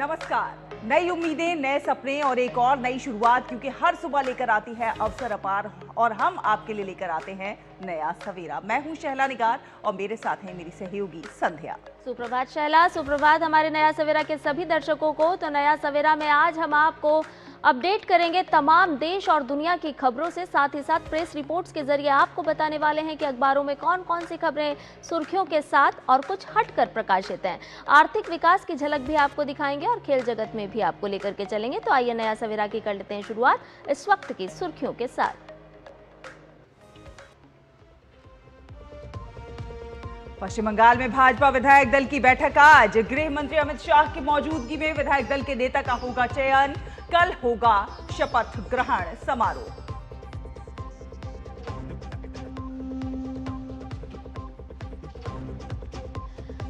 नमस्कार। नई उम्मीदें, नए सपने और एक और नई शुरुआत, क्योंकि हर सुबह लेकर आती है अवसर अपार और हम आपके लिए लेकर आते हैं नया सवेरा। मैं हूं शहला निगार और मेरे साथ हैं मेरी सहयोगी संध्या। सुप्रभात शैला, सुप्रभात हमारे नया सवेरा के सभी दर्शकों को। तो नया सवेरा में आज हम आपको अपडेट करेंगे तमाम देश और दुनिया की खबरों से, साथ ही साथ प्रेस रिपोर्ट्स के जरिए आपको बताने वाले हैं कि अखबारों में कौन कौन सी खबरें सुर्खियों के साथ और कुछ हटकर प्रकाशित हैं। आर्थिक विकास की झलक भी आपको दिखाएंगे और खेल जगत में भी आपको लेकर के चलेंगे। तो आइए नया सवेरा की कर लेते हैं शुरुआत इस वक्त की सुर्खियों के साथ। पश्चिम बंगाल में भाजपा विधायक दल की बैठक आज। गृह मंत्री अमित शाह की मौजूदगी में विधायक दल के नेता का होगा चयन। कल होगा शपथ ग्रहण समारोह।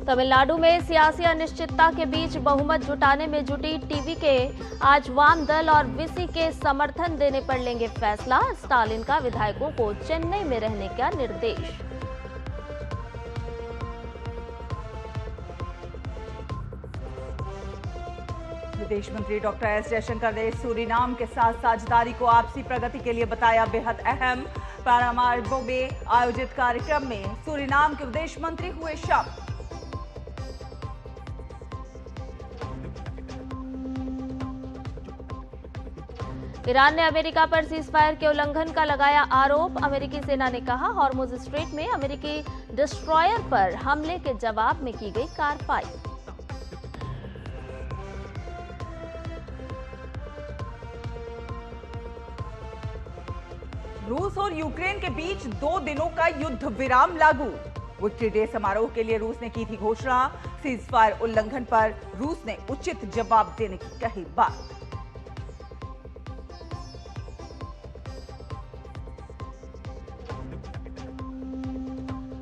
तमिलनाडु में सियासी अनिश्चितता के बीच बहुमत जुटाने में जुटी टीवी के आज वाम दल और विसी के समर्थन देने पर लेंगे फैसला। स्टालिन का विधायकों को चेन्नई में रहने का निर्देश। विदेश मंत्री डॉक्टर एस जयशंकर ने सूरीनाम के साथ साझेदारी को आपसी प्रगति के लिए बताया बेहद अहम। पैरामार्बो में आयोजित कार्यक्रम में सूरीनाम के विदेश मंत्री हुए शामिल। ईरान ने अमेरिका पर सीजफायर के उल्लंघन का लगाया आरोप। अमेरिकी सेना ने कहा हॉर्मुज स्ट्रेट में अमेरिकी डिस्ट्रॉयर पर हमले के जवाब में की गई कार्रवाई। रूस और यूक्रेन के बीच 2 दिनों का युद्ध विराम लागू। विक्ट्री डे समारोह के लिए रूस ने की थी घोषणा। सीजफायर उल्लंघन पर रूस ने उचित जवाब देने की कही बात।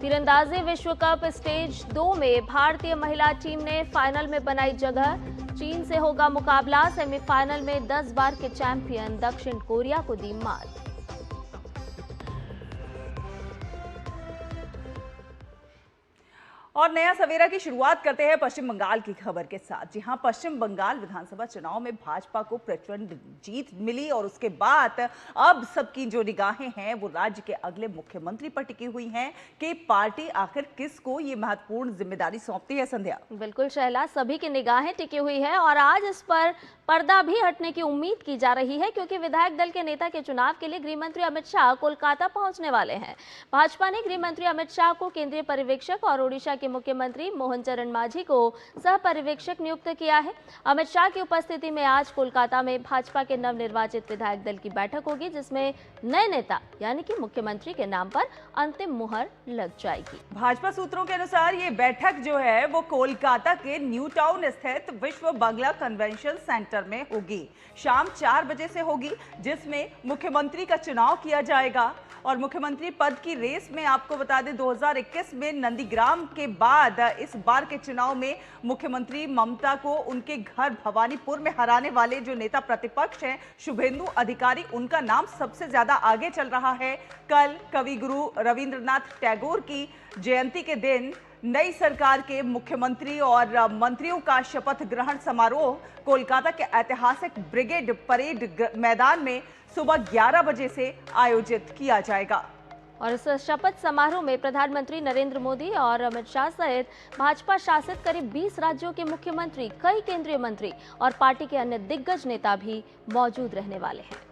तीरंदाजी विश्व कप स्टेज 2 में भारतीय महिला टीम ने फाइनल में बनाई जगह। चीन से होगा मुकाबला। सेमीफाइनल में 10 बार के चैंपियन दक्षिण कोरिया को दी मात। और नया सवेरा की शुरुआत करते हैं पश्चिम बंगाल की खबर के साथ। जी हां, पश्चिम बंगाल विधानसभा चुनाव में भाजपा को प्रचंड जीत मिली और उसके बाद अब सबकी जो निगाहें हैं वो राज्य के अगले मुख्यमंत्री पर टिकी हुई हैं कि पार्टी आखिर किसको ये महत्वपूर्ण जिम्मेदारी सौंपती है। संध्या, बिल्कुल शैला, सभी की निगाहें टिकी हुई है और आज इस पर पर्दा भी हटने की उम्मीद की जा रही है, क्योंकि विधायक दल के नेता के चुनाव के लिए गृह मंत्री अमित शाह कोलकाता पहुंचने वाले हैं। भाजपा ने गृह मंत्री अमित शाह को केंद्रीय पर्यवेक्षक और ओडिशा के मुख्यमंत्री मोहन चरण मांझी को सह पर्यवेक्षक नियुक्त किया है। अमित शाह की उपस्थिति में आज कोलकाता में भाजपा के नवनिर्वाचित विधायक दल की बैठक होगी, जिसमें नए नेता यानी कि मुख्यमंत्री के नाम पर अंतिम मुहर लग जाएगी। भाजपा सूत्रों के अनुसार ये बैठक जो है वो कोलकाता के न्यू टाउन स्थित विश्व बांग्ला कन्वेंशन सेंटर में होगी। शाम 4 बजे से होगी, जिसमें मुख्यमंत्री का चुनाव किया जाएगा। और मुख्यमंत्री पद की रेस में आपको बता दें 2021 में नंदीग्राम के बाद इस बार के चुनाव में मुख्यमंत्री ममता को उनके घर भवानीपुर में हराने वाले जो नेता प्रतिपक्ष हैं शुभेंदु अधिकारी, उनका नाम सबसे ज्यादा आगे चल रहा है। कल कवि गुरु रविंद्रनाथ टैगोर की जयंती के दिन नई सरकार के मुख्यमंत्री और मंत्रियों का शपथ ग्रहण समारोह कोलकाता के ऐतिहासिक ब्रिगेड परेड मैदान में सुबह 11 बजे से आयोजित किया जाएगा। और इस शपथ समारोह में प्रधानमंत्री नरेंद्र मोदी और अमित शाह सहित भाजपा शासित करीब 20 राज्यों के मुख्यमंत्री, कई केंद्रीय मंत्री और पार्टी के अन्य दिग्गज नेता भी मौजूद रहने वाले हैं।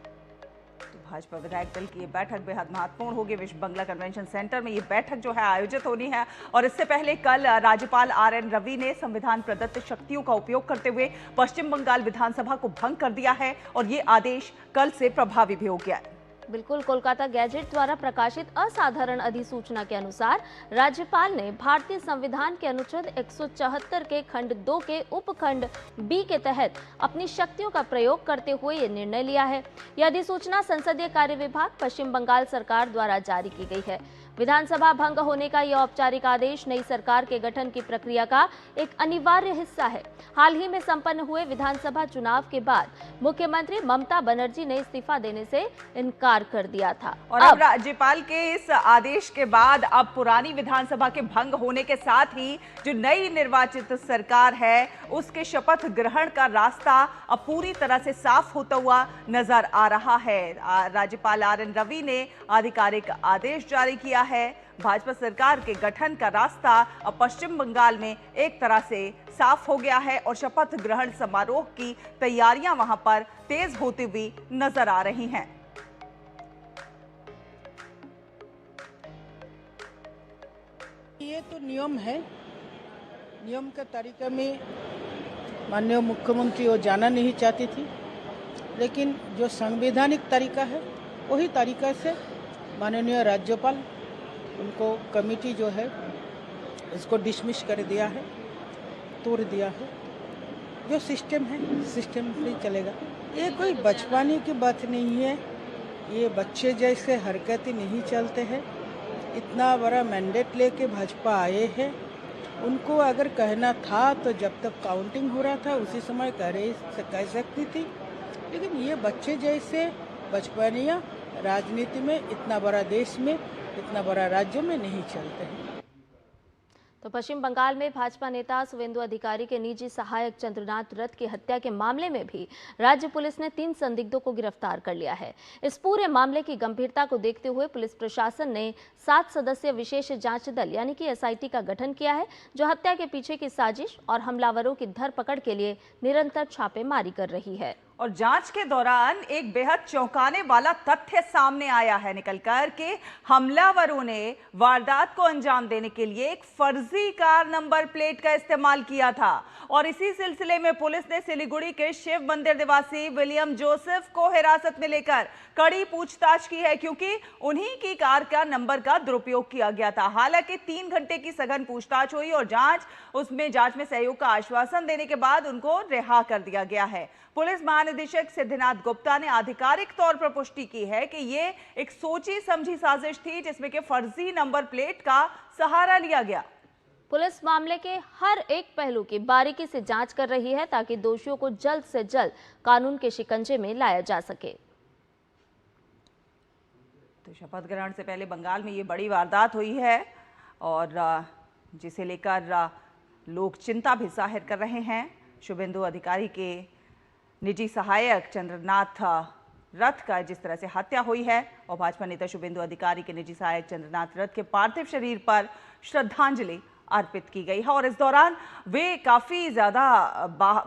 भाजपा विधायक दल की ये बैठक बेहद महत्वपूर्ण होगी। विश्व बांग्ला कन्वेंशन सेंटर में ये बैठक जो है आयोजित होनी है। और इससे पहले कल राज्यपाल RN रवि ने संविधान प्रदत्त शक्तियों का उपयोग करते हुए पश्चिम बंगाल विधानसभा को भंग कर दिया है और ये आदेश कल से प्रभावी भी हो गया है। बिल्कुल, कोलकाता गैजेट द्वारा प्रकाशित असाधारण अधिसूचना के अनुसार राज्यपाल ने भारतीय संविधान के अनुच्छेद 174 के खंड 2 के उपखंड B के तहत अपनी शक्तियों का प्रयोग करते हुए ये निर्णय लिया है। यह अधिसूचना संसदीय कार्य विभाग पश्चिम बंगाल सरकार द्वारा जारी की गई है। विधानसभा भंग होने का यह औपचारिक आदेश नई सरकार के गठन की प्रक्रिया का एक अनिवार्य हिस्सा है। हाल ही में संपन्न हुए विधानसभा चुनाव के बाद मुख्यमंत्री ममता बनर्जी ने इस्तीफा देने से इनकार कर दिया था और अब राज्यपाल के इस आदेश के बाद अब पुरानी विधानसभा के भंग होने के साथ ही जो नई निर्वाचित सरकार है उसके शपथ ग्रहण का रास्ता अब पूरी तरह से साफ होता हुआ नजर आ रहा है। राज्यपाल RN रवि ने आधिकारिक आदेश जारी किया है। भाजपा सरकार के गठन का रास्ता अब पश्चिम बंगाल में एक तरह से साफ हो गया है और शपथ ग्रहण समारोह की तैयारियां वहां पर तेज होती हुई नजर आ रही हैं। ये तो नियम है, नियम के तरीके में माननीय मुख्यमंत्री वो जाना नहीं चाहती थी, लेकिन जो संवैधानिक तरीका है वही तरीका से माननीय राज्यपाल उनको कमेटी जो है इसको डिसमिस कर दिया है, तोड़ दिया है। जो सिस्टम है सिस्टम से चलेगा। ये कोई बचपने की बात नहीं है, ये बच्चे जैसे हरकतें नहीं चलते हैं। इतना बड़ा मैंडेट लेके भाजपा आए हैं, उनको अगर कहना था तो जब तक काउंटिंग हो रहा था उसी समय कह सकती थी, लेकिन ये बच्चे जैसे बचपनिया राजनीति में इतना बड़ा देश में इतना बड़ा राज्य में नहीं चलते हैं। तो पश्चिम बंगाल में भाजपा नेता शुवेंदु अधिकारी के निजी सहायक चंद्रनाथ रथ की हत्या के मामले में भी राज्य पुलिस ने 3 संदिग्धों को गिरफ्तार कर लिया है। इस पूरे मामले की गंभीरता को देखते हुए पुलिस प्रशासन ने 7 सदस्यीय विशेष जांच दल यानी कि SIT का गठन किया है, जो हत्या के पीछे की साजिश और हमलावरों की धरपकड़ के लिए निरंतर छापेमारी कर रही है। और जांच के दौरान एक बेहद चौंकाने वाला तथ्य सामने आया है निकलकर कि हमलावरों ने वारदात को अंजाम देने के लिए एक फर्जी कार नंबर प्लेट का इस्तेमाल किया था। और इसी सिलसिले में पुलिस ने सिलीगुड़ी के शिव मंदिर निवासी विलियम जोसेफ को हिरासत में लेकर कड़ी पूछताछ की है, क्योंकि उन्हीं की कार का नंबर का दुरुपयोग किया गया था। हालांकि 3 घंटे की सघन पूछताछ हुई और जांच में सहयोग का आश्वासन देने के बाद उनको रिहा कर दिया गया है। पुलिस महानिदेशक सिद्धिनाथ गुप्ता ने आधिकारिक तौर पर पुष्टि की है कि ये एक सोची समझी साजिश थी, जिसमें कि फर्जी नंबर प्लेट का सहारा लिया गया। पुलिस मामले के हर एक पहलू की बारीकी से जांच कर रही है ताकि दोषियों को जल्द से जल्द कानून के शिकंजे में लाया जा सके। तो शपथ ग्रहण से पहले बंगाल में ये बड़ी वारदात हुई है और जिसे लेकर लोग चिंता भी जाहिर कर रहे हैं। शुभेंदु अधिकारी के निजी सहायक चंद्रनाथ रथ का जिस तरह से हत्या हुई है और भाजपा नेता शुभेंदु अधिकारी के निजी सहायक चंद्रनाथ रथ के पार्थिव शरीर पर श्रद्धांजलि अर्पित की गई है और इस दौरान वे काफ़ी ज़्यादा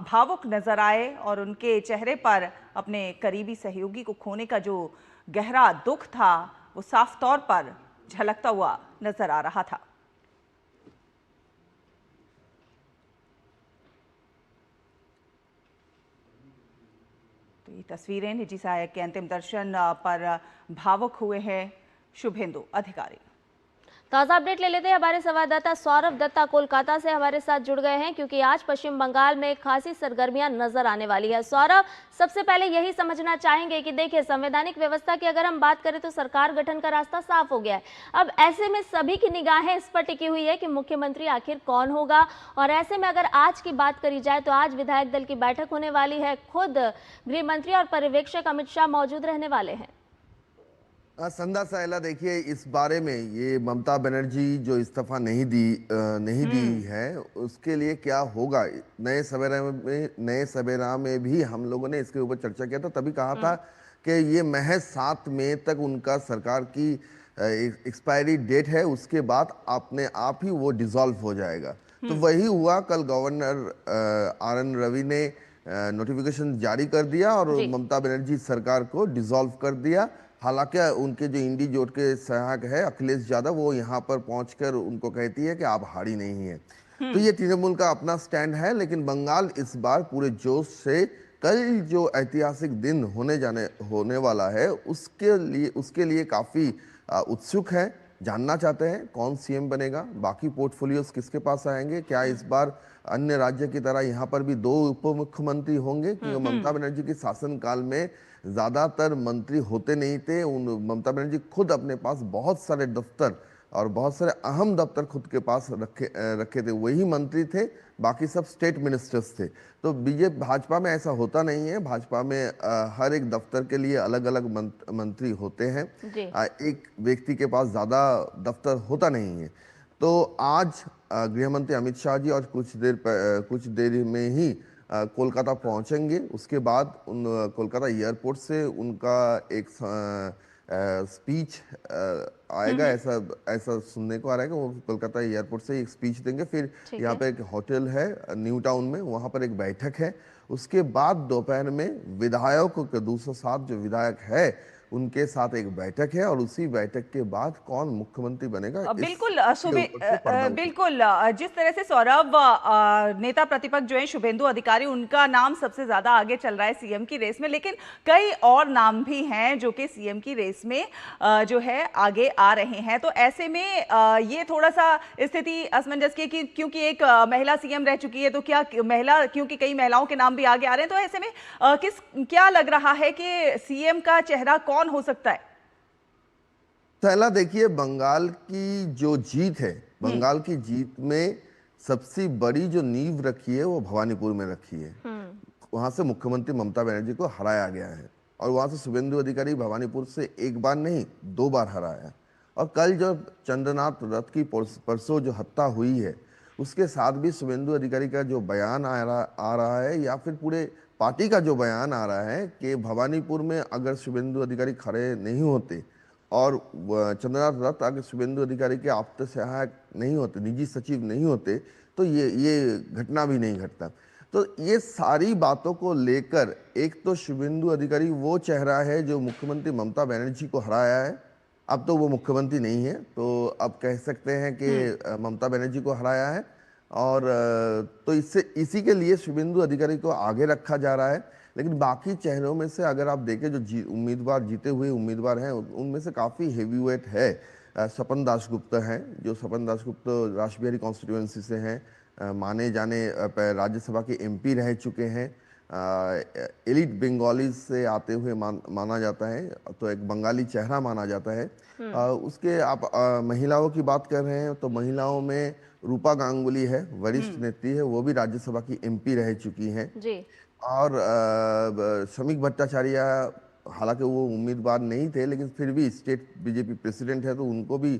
भावुक नजर आए और उनके चेहरे पर अपने करीबी सहयोगी को खोने का जो गहरा दुख था वो साफ तौर पर झलकता हुआ नजर आ रहा था। तो ये तस्वीरें निजी सहायक के अंतिम दर्शन पर भावुक हुए हैं शुभेंदु अधिकारी। ताज़ा अपडेट ले लेते हैं। हमारे संवाददाता सौरभ दत्ता कोलकाता से हमारे साथ जुड़ गए हैं, क्योंकि आज पश्चिम बंगाल में खासी सरगर्मियां नजर आने वाली है। सौरभ, सबसे पहले यही समझना चाहेंगे कि देखिए, संवैधानिक व्यवस्था की अगर हम बात करें तो सरकार गठन का रास्ता साफ हो गया है। अब ऐसे में सभी की निगाहें इस पर टिकी हुई है कि मुख्यमंत्री आखिर कौन होगा। और ऐसे में अगर आज की बात करी जाए तो आज विधायक दल की बैठक होने वाली है। खुद गृह मंत्री और पर्यवेक्षक अमित शाह मौजूद रहने वाले हैं। संध्या सायला, देखिए, इस बारे में ये ममता बनर्जी जो इस्तीफा नहीं दी है उसके लिए क्या होगा, नए सवेरा में भी हम लोगों ने इसके ऊपर चर्चा किया था। तभी कहा था कि ये महज 7 मई तक उनका सरकार की एक्सपायरी डेट है, उसके बाद अपने आप ही वो डिसॉल्व हो जाएगा। तो वही हुआ। कल गवर्नर RN रवि ने नोटिफिकेशन जारी कर दिया और ममता बनर्जी सरकार को डिसॉल्व कर दिया। हालांकि उनके जो इंडी जोट के सहायक है अखिलेश यादव, वो यहाँ पर पहुंचकर उनको कहती है कि आप हारी नहीं है। तो ये तृणमूल का अपना स्टैंड है। लेकिन बंगाल इस बार पूरे जोश से कल जो ऐतिहासिक दिन होने वाला है उसके लिए काफी उत्सुक है। जानना चाहते हैं कौन CM बनेगा, बाकी पोर्टफोलियोज किसके पास आएंगे, क्या इस बार अन्य राज्य की तरह यहाँ पर भी 2 उप मुख्यमंत्री होंगे, क्योंकि ममता बनर्जी के शासनकाल में ज्यादातर मंत्री होते नहीं थे। ममता बनर्जी खुद अपने पास बहुत सारे दफ्तर और बहुत सारे अहम दफ्तर खुद के पास रखे थे, वही मंत्री थे, बाकी सब स्टेट मिनिस्टर्स थे। तो बीजेपी भाजपा में ऐसा होता नहीं है। भाजपा में हर एक दफ्तर के लिए अलग अलग मंत्री होते हैं। एक व्यक्ति के पास ज़्यादा दफ्तर होता नहीं है। तो आज गृह मंत्री अमित शाह जी और कुछ देर में ही कोलकाता पहुंचेंगे। उसके बाद कोलकाता एयरपोर्ट से उनका एक स्पीच आएगा, ऐसा सुनने को आ रहा है कि वो कोलकाता एयरपोर्ट से एक स्पीच देंगे। फिर यहाँ पे एक होटल है न्यू टाउन में, वहाँ पर एक बैठक है। उसके बाद दोपहर में विधायकों के 207 जो विधायक है उनके साथ एक बैठक है, और उसी बैठक के बाद कौन मुख्यमंत्री बनेगा बिल्कुल बिल्कुल जिस तरह से सौरभ नेता प्रतिपक्ष जो है शुभेंदु अधिकारी, उनका नाम सबसे ज्यादा आगे चल रहा है सीएम की रेस में, लेकिन कई और नाम भी हैं जो कि सीएम की रेस में जो है आगे आ रहे हैं। तो ऐसे में ये थोड़ा सा स्थिति असमंजस की, क्योंकि एक महिला सीएम रह चुकी है, तो क्या महिला, क्योंकि कई महिलाओं के नाम भी आगे आ रहे हैं, तो ऐसे में क्या लग रहा है कि सीएम का चेहरा कौन हो सकता है? पहला देखिए, बंगाल की जो जीत है, बंगाल की जीत में सबसे बड़ी जो नींव रखी है वो भवानीपुर में रखी है। वहां से मुख्यमंत्री ममता बनर्जी को हराया गया है, और वहां से शुभेंदु अधिकारी भवानीपुर से एक बार नहीं 2 बार हराया। और कल जो चंद्रनाथ रथ की परसों जो हत्या हुई है, उसके साथ भी शुभेंदु अधिकारी का जो बयान आ रहा है, या फिर पूरे पार्टी का जो बयान आ रहा है कि भवानीपुर में अगर शुभेंदु अधिकारी खड़े नहीं होते और चंद्रनाथ रथ अगर शुभेंदु अधिकारी के आप्त सहायक नहीं होते, निजी सचिव नहीं होते, तो ये घटना भी नहीं घटता। तो ये सारी बातों को लेकर एक तो शुभेंदु अधिकारी वो चेहरा है जो मुख्यमंत्री ममता बनर्जी को हराया है। अब तो वो मुख्यमंत्री नहीं है, तो अब कह सकते हैं कि ममता बनर्जी को हराया है, और तो इसी के लिए शुभेंदु अधिकारी को आगे रखा जा रहा है। लेकिन बाकी चेहरों में से अगर आप देखें, जो जीते हुए उम्मीदवार हैं, उनमें से काफ़ी हेवीवेट है। सपन दासगुप्ता हैं, जो सपन दासगुप्ता रासबिहारी कॉन्स्टिट्यूएंसी से हैं, माने जाने राज्यसभा के एमपी रह चुके हैं, एलिट बंगाली से आते हुए माना जाता है, तो एक बंगाली चेहरा माना जाता है। उसके आप महिलाओं की बात कर रहे हैं, तो महिलाओं में रूपा गांगुली है, वरिष्ठ नेत्री है, वो भी राज्यसभा की एमपी रह चुकी हैं जी। और श्रमिक भट्टाचार्य, हालांकि वो उम्मीदवार नहीं थे, लेकिन फिर भी स्टेट बीजेपी प्रेसिडेंट है, तो उनको भी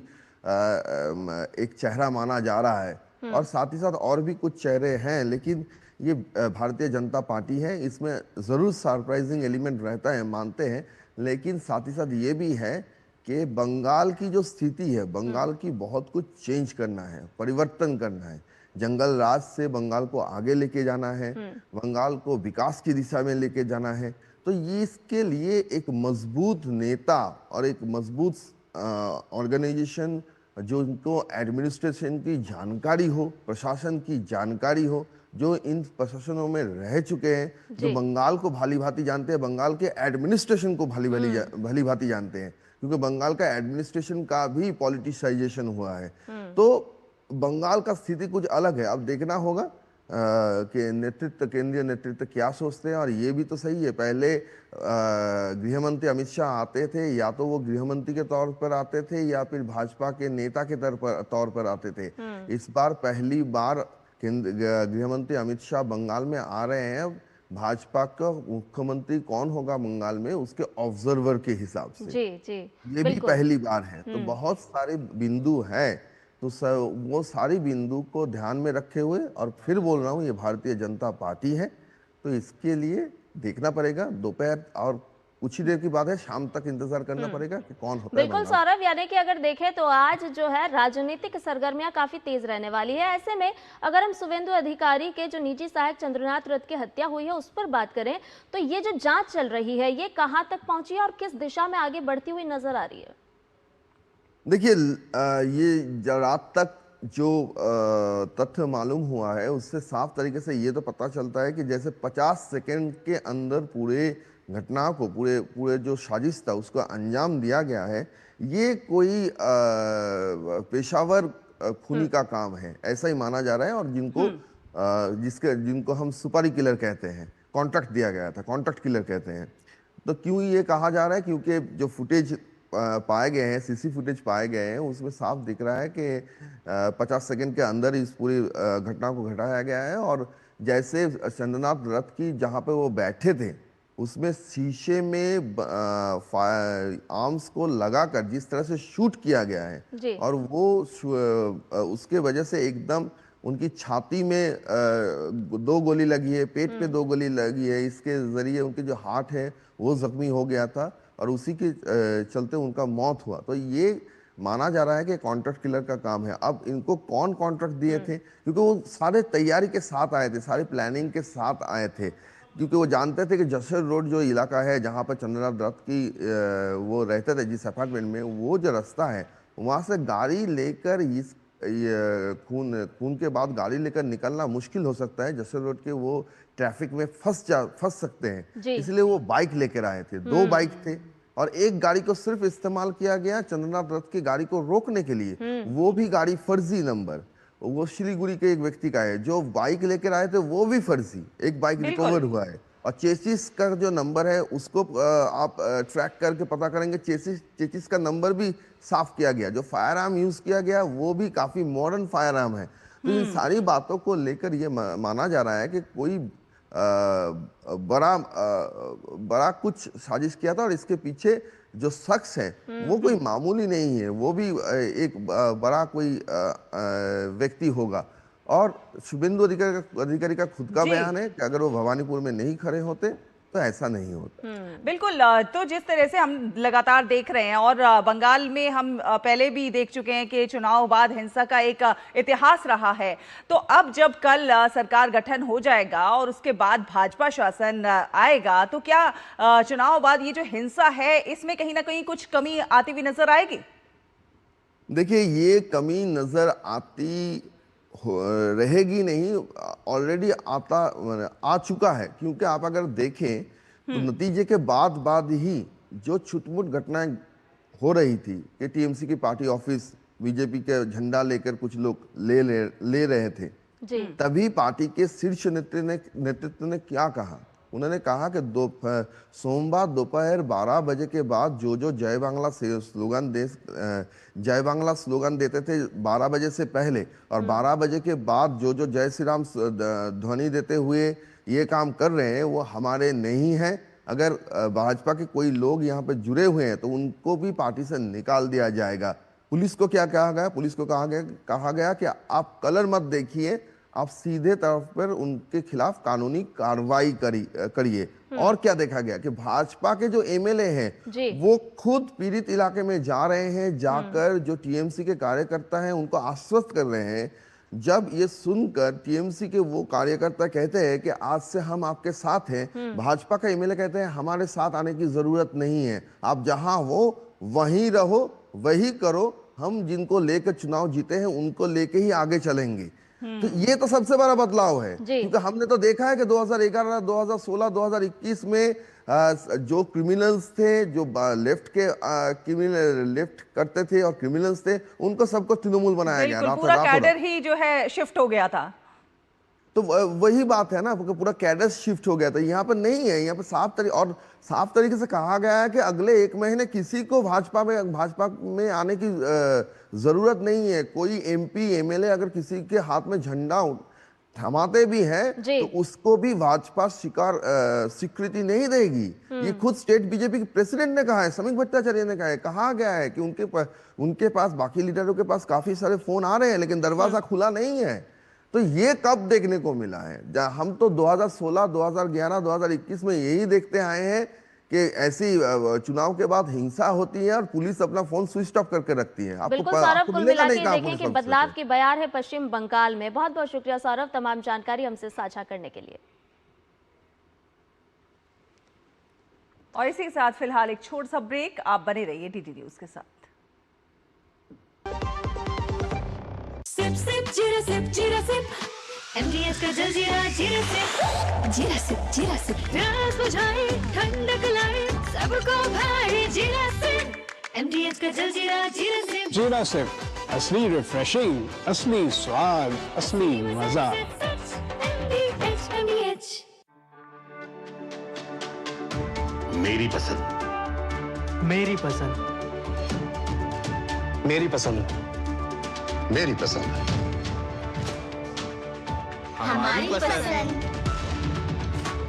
एक चेहरा माना जा रहा है। और साथ ही साथ और भी कुछ चेहरे हैं, लेकिन ये भारतीय जनता पार्टी है, इसमें जरूर सरप्राइजिंग एलिमेंट रहता है, मानते हैं। लेकिन साथ ही साथ ये भी है कि बंगाल की जो स्थिति है, बंगाल की बहुत कुछ चेंज करना है, परिवर्तन करना है। जंगल राज से बंगाल को आगे लेके जाना है, बंगाल को विकास की दिशा में लेके जाना है। तो ये इसके लिए एक मजबूत नेता और एक मजबूत ऑर्गेनाइजेशन, जो इनको एडमिनिस्ट्रेशन की जानकारी हो, प्रशासन की जानकारी हो, जो इन प्रशासनों में रह चुके हैं, जो बंगाल को भली भांति जानते हैं, बंगाल के एडमिनिस्ट्रेशन को भली भांति जानते हैं, क्योंकि बंगाल का एडमिनिस्ट्रेशन का भी पॉलिटिसाइजेशन हुआ है। तो बंगाल का स्थिति कुछ अलग है। अब देखना होगा कि केंद्रीय नेतृत्व क्या सोचते हैं। और ये भी तो सही है, पहले गृह मंत्री अमित शाह आते थे, या तो वो गृह मंत्री के तौर पर आते थे, या फिर भाजपा के नेता के तौर पर आते थे। इस बार पहली बार गृह मंत्री अमित शाह बंगाल में आ रहे हैं। भाजपा का मुख्यमंत्री कौन होगा बंगाल में, उसके ऑब्जर्वर के हिसाब से जी, ये भी पहली बार है। तो बहुत सारे बिंदु हैं, तो वो सारी बिंदु को ध्यान में रखे हुए, और फिर बोल रहा हूँ, ये भारतीय जनता पार्टी है, तो इसके लिए देखना पड़ेगा। दोपहर और कुछ ही देर की बात है, शाम तक इंतजार करना पड़ेगा कि कौन होता है। बिल्कुल सौरभ, यानी कि अगर देखें तो आज जो है राजनीतिक सरगर्मियां काफी तेज रहने वाली है। ऐसे में अगर हम शुभेंदु अधिकारी के जो निजी सहायक चंद्रनाथ रथ की हत्या हुई है उस पर बात करें, तो ये जो जांच चल रही है, ये कहां तक पहुंची है और किस दिशा में आगे बढ़ती हुई नजर आ रही है? देखिए, ये रात तक जो तथ्य मालूम हुआ है, उससे साफ तरीके से ये तो पता चलता है कि जैसे 50 सेकंड के अंदर पूरे घटना को, पूरे जो साजिश था उसको अंजाम दिया गया है। ये कोई पेशावर खूनी का काम है, ऐसा ही माना जा रहा है। और जिनको हम सुपारी किलर कहते हैं, कॉन्ट्रैक्ट दिया गया था, कॉन्ट्रैक्ट किलर कहते हैं। तो क्यों ये कहा जा रहा है? क्योंकि जो फुटेज पाए गए हैं, सीसी फुटेज पाए गए हैं, उसमें साफ दिख रहा है कि 50 सेकंड के अंदर इस पूरी घटना को घटाया गया है। और जैसे चंद्रनाथ रथ की जहां पे वो बैठे थे उसमें शीशे में फायर आर्म्स को लगाकर जिस तरह से शूट किया गया है, जी। और वो उसके वजह से एकदम उनकी छाती में 2 गोली लगी है, पेट पे 2 गोली लगी है, इसके जरिए उनके जो हार्ट है वो जख्मी हो गया था और उसी के चलते उनका मौत हुआ। तो ये माना जा रहा है कि कॉन्ट्रैक्ट किलर का काम है। अब इनको कौन कॉन्ट्रैक्ट दिए थे, क्योंकि वो सारे तैयारी के साथ आए थे, सारी प्लानिंग के साथ आए थे, क्योंकि वो जानते थे कि जसर रोड जो इलाका है जहाँ पर चंद्रनाथ दत्त की वो रहते थे जिस अपार्टमेंट में, वो जो रास्ता है वहाँ से गाड़ी लेकर इस खून के बाद गाड़ी लेकर निकलना मुश्किल हो सकता है। जसर रोड के वो ट्रैफिक में फंस सकते हैं, इसलिए वो बाइक लेकर आए थे। 2 बाइक थे और एक गाड़ी को सिर्फ इस्तेमाल किया गया चंद्रनाथ रथ की गाड़ी को रोकने के लिए, वो भी गाड़ी फर्जी नंबर, वो शिलीगुड़ी के एक व्यक्ति का है। जो बाइक लेकर आए थे वो भी फर्जी, एक बाइक रिकवर हुआ है। और चेसिस का जो नंबर है उसको आप ट्रैक करके पता करेंगे, चेसिस का नंबर भी साफ किया गया। जो फायर आर्म यूज किया गया वो भी काफी मॉडर्न फायर आर्म है। तो इन सारी बातों को लेकर ये माना जा रहा है कि कोई बड़ा कुछ साजिश किया था और इसके पीछे जो शख्स है वो कोई मामूली नहीं है, वो भी एक बड़ा कोई व्यक्ति होगा। और शुभेंदु अधिकारी का खुद का बयान है कि अगर वो भवानीपुर में नहीं खड़े होते तो ऐसा नहीं होता। बिल्कुल। तो जिस तरह से हम लगातार देख रहे हैं और बंगाल में हम पहले भी देख चुके हैं कि चुनाव बाद हिंसा का एक इतिहास रहा है, तो अब जब कल सरकार गठन हो जाएगा और उसके बाद भाजपा शासन आएगा, तो क्या चुनाव बाद ये जो हिंसा है इसमें कहीं ना कहीं कुछ कमी आती हुई नजर आएगी? देखिए, ये कमी नजर आती रहेगी नहीं, ऑलरेडी आ चुका है। क्योंकि आप अगर देखें तो नतीजे के बाद ही जो छुटमुट घटनाएं हो रही थी कि टीएमसी की पार्टी ऑफिस बीजेपी के झंडा लेकर कुछ लोग ले रहे थे, तभी पार्टी के शीर्ष नेतृत्व ने क्या कहा। उन्होंने कहा कि सोमवार दोपहर 12 बजे के बाद जो जय बांग्ला स्लोगन देते थे 12 बजे से पहले, और 12 बजे के बाद जो जय श्री राम ध्वनि देते हुए ये काम कर रहे हैं वो हमारे नहीं हैं। अगर भाजपा के कोई लोग यहाँ पे जुड़े हुए हैं तो उनको भी पार्टी से निकाल दिया जाएगा। पुलिस को क्या कहा गया? पुलिस को कहा गया कि आप कलर मत देखिए, आप सीधे तौर पर उनके खिलाफ कानूनी कार्रवाई करिए। और क्या देखा गया कि भाजपा के जो एमएलए हैं वो खुद पीड़ित इलाके में जा रहे हैं, जाकर जो टीएमसी के कार्यकर्ता हैं उनको आश्वस्त कर रहे हैं। जब ये सुनकर टीएमसी के वो कार्यकर्ता कहते हैं कि आज से हम आपके साथ हैं, भाजपा का एमएलए कहते हैं हमारे साथ आने की जरूरत नहीं है, आप जहां हो वहीं रहो, वही करो, हम जिनको लेकर चुनाव जीते हैं उनको लेके ही आगे चलेंगे। तो ये तो सबसे बड़ा बदलाव है, क्योंकि हमने तो देखा है कि 2011, 2016, 2021 में जो क्रिमिनल्स थे, जो लेफ्ट करते थे और क्रिमिनल्स थे, उनको सबको तृणमूल बनाया गया, पूरा कैडर ही जो है शिफ्ट हो गया था। तो वही बात है ना, पूरा कैडर शिफ्ट हो गया था। यहाँ पर नहीं है, यहाँ पर साफ तरीके से कहा गया है कि अगले 1 महीने किसी को भाजपा में आने की जरूरत नहीं है। कोई एमपी एमएलए अगर किसी के हाथ में झंडा थमाते भी हैं तो उसको भी भाजपा स्वीकृति नहीं देगी। ये खुद स्टेट बीजेपी के प्रेसिडेंट ने कहा है, समीक भट्टाचार्य ने कहा गया है कि उनके पास बाकी लीडरों के पास काफी सारे फोन आ रहे हैं लेकिन दरवाजा खुला नहीं है। तो ये कब देखने को मिला है? हम तो 2016, 2011, 2021 में यही देखते आए हैं कि ऐसी चुनाव के बाद हिंसा होती है और पुलिस अपना फोन स्विच ऑफ करके रखती है। बिल्कुल सौरभ, कुल मिला के देखें कि बदलाव की बयार है पश्चिम बंगाल में। बहुत बहुत शुक्रिया सौरभ तमाम जानकारी हमसे साझा करने के लिए। और इसी के साथ फिलहाल एक छोटा सा ब्रेक, आप बने रहिए डीडी न्यूज के साथ। सिप सिप जीरा सिप जीरा सिप, MDH का जलजीरा जीरा सिप, जीरा सिप जीरा सिप, प्यास बुझाए ठंडक लाए सबको भाए जीरा सिप, MDH का जलजीरा जीरा सिप। जीरा सिप, असली रिफ्रेशिंग, असली स्वाद, असली मजा। MDH। मेरी पसंद, मेरी पसंद, मेरी पसंद। मेरी पसंद। हमारी पसंद।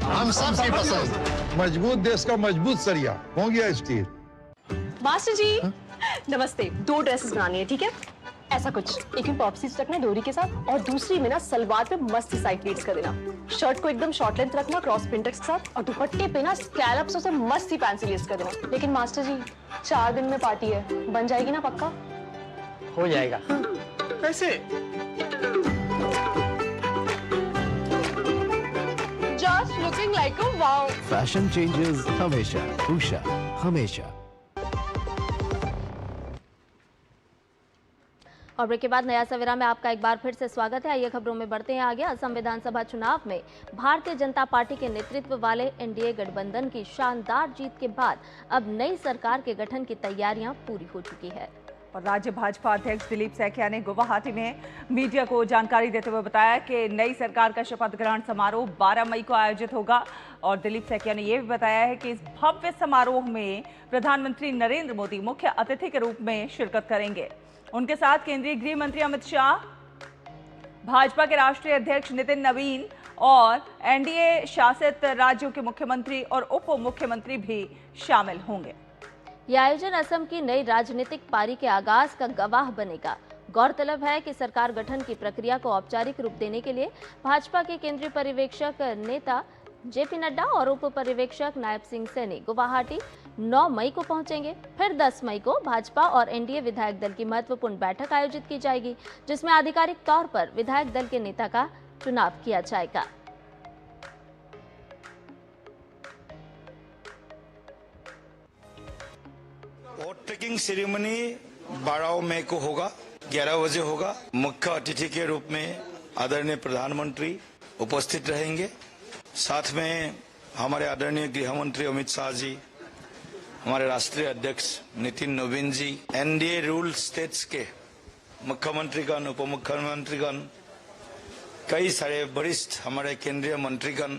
हम सबकी पसंद। मजबूत देश का मजबूत सरिया हो गया स्टील। मास्टर जी नमस्ते। 2 ड्रेसेस बनानी है, ठीक है? ऐसा कुछ, एक में पॉप स्लीव्स रखना है डोरी के साथ और दूसरी में ना सलवार पे मस्त साइड प्लीट्स कर देना। शर्ट को एकदम शॉर्ट लेंथ रखना क्रॉस प्रिंटेक्स के साथ और दुपट्टे पे ना स्कैलप्स से मस्त सी फैंसी लेस कर देना। लेकिन मास्टर जी 4 दिन में पार्टी है, बन जाएगी ना पक्का? हो जाएगा। कैसे? Just looking like a wow. Fashion changes हमेशा, उषा हमेशा। और ब्रेक के बाद नया सवेरा में आपका एक बार फिर से स्वागत है। आइए खबरों में बढ़ते हैं आगे। असम विधानसभा चुनाव में भारतीय जनता पार्टी के नेतृत्व वाले एनडीए गठबंधन की शानदार जीत के बाद अब नई सरकार के गठन की तैयारियां पूरी हो चुकी है। और राज्य भाजपा अध्यक्ष दिलीप सैकिया ने गुवाहाटी में मीडिया को जानकारी देते हुए बताया कि नई सरकार का शपथ ग्रहण समारोह 12 मई को आयोजित होगा। और दिलीप सैकिया ने यह भी बताया है कि इस भव्य समारोह में प्रधानमंत्री नरेंद्र मोदी मुख्य अतिथि के रूप में शिरकत करेंगे। उनके साथ केंद्रीय गृह मंत्री अमित शाह, भाजपा के राष्ट्रीय अध्यक्ष नितिन नवीन और एनडीए शासित राज्यों के मुख्यमंत्री और उप मुख्यमंत्री भी शामिल होंगे। यह आयोजन असम की नई राजनीतिक पारी के आगाज का गवाह बनेगा। गौरतलब है कि सरकार गठन की प्रक्रिया को औपचारिक रूप देने के लिए भाजपा के केंद्रीय पर्यवेक्षक नेता जेपी नड्डा और उप पर्यवेक्षक नायब सिंह सैनी गुवाहाटी 9 मई को पहुंचेंगे। फिर 10 मई को भाजपा और एनडीए विधायक दल की महत्वपूर्ण बैठक आयोजित की जाएगी, जिसमें आधिकारिक तौर पर विधायक दल के नेता का चुनाव किया जाएगा। वोट टेकिंग सेरेमनी 12 मई को होगा, 11 बजे होगा। मुख्य अतिथि के रूप में आदरणीय प्रधानमंत्री उपस्थित रहेंगे। साथ में हमारे आदरणीय गृह मंत्री अमित शाह जी, हमारे राष्ट्रीय अध्यक्ष नितिन नवीन जी, एनडीए रूल स्टेट्स के मुख्यमंत्रीगण, उप मुख्यमंत्रीगण, कई सारे वरिष्ठ हमारे केंद्रीय मंत्रीगण,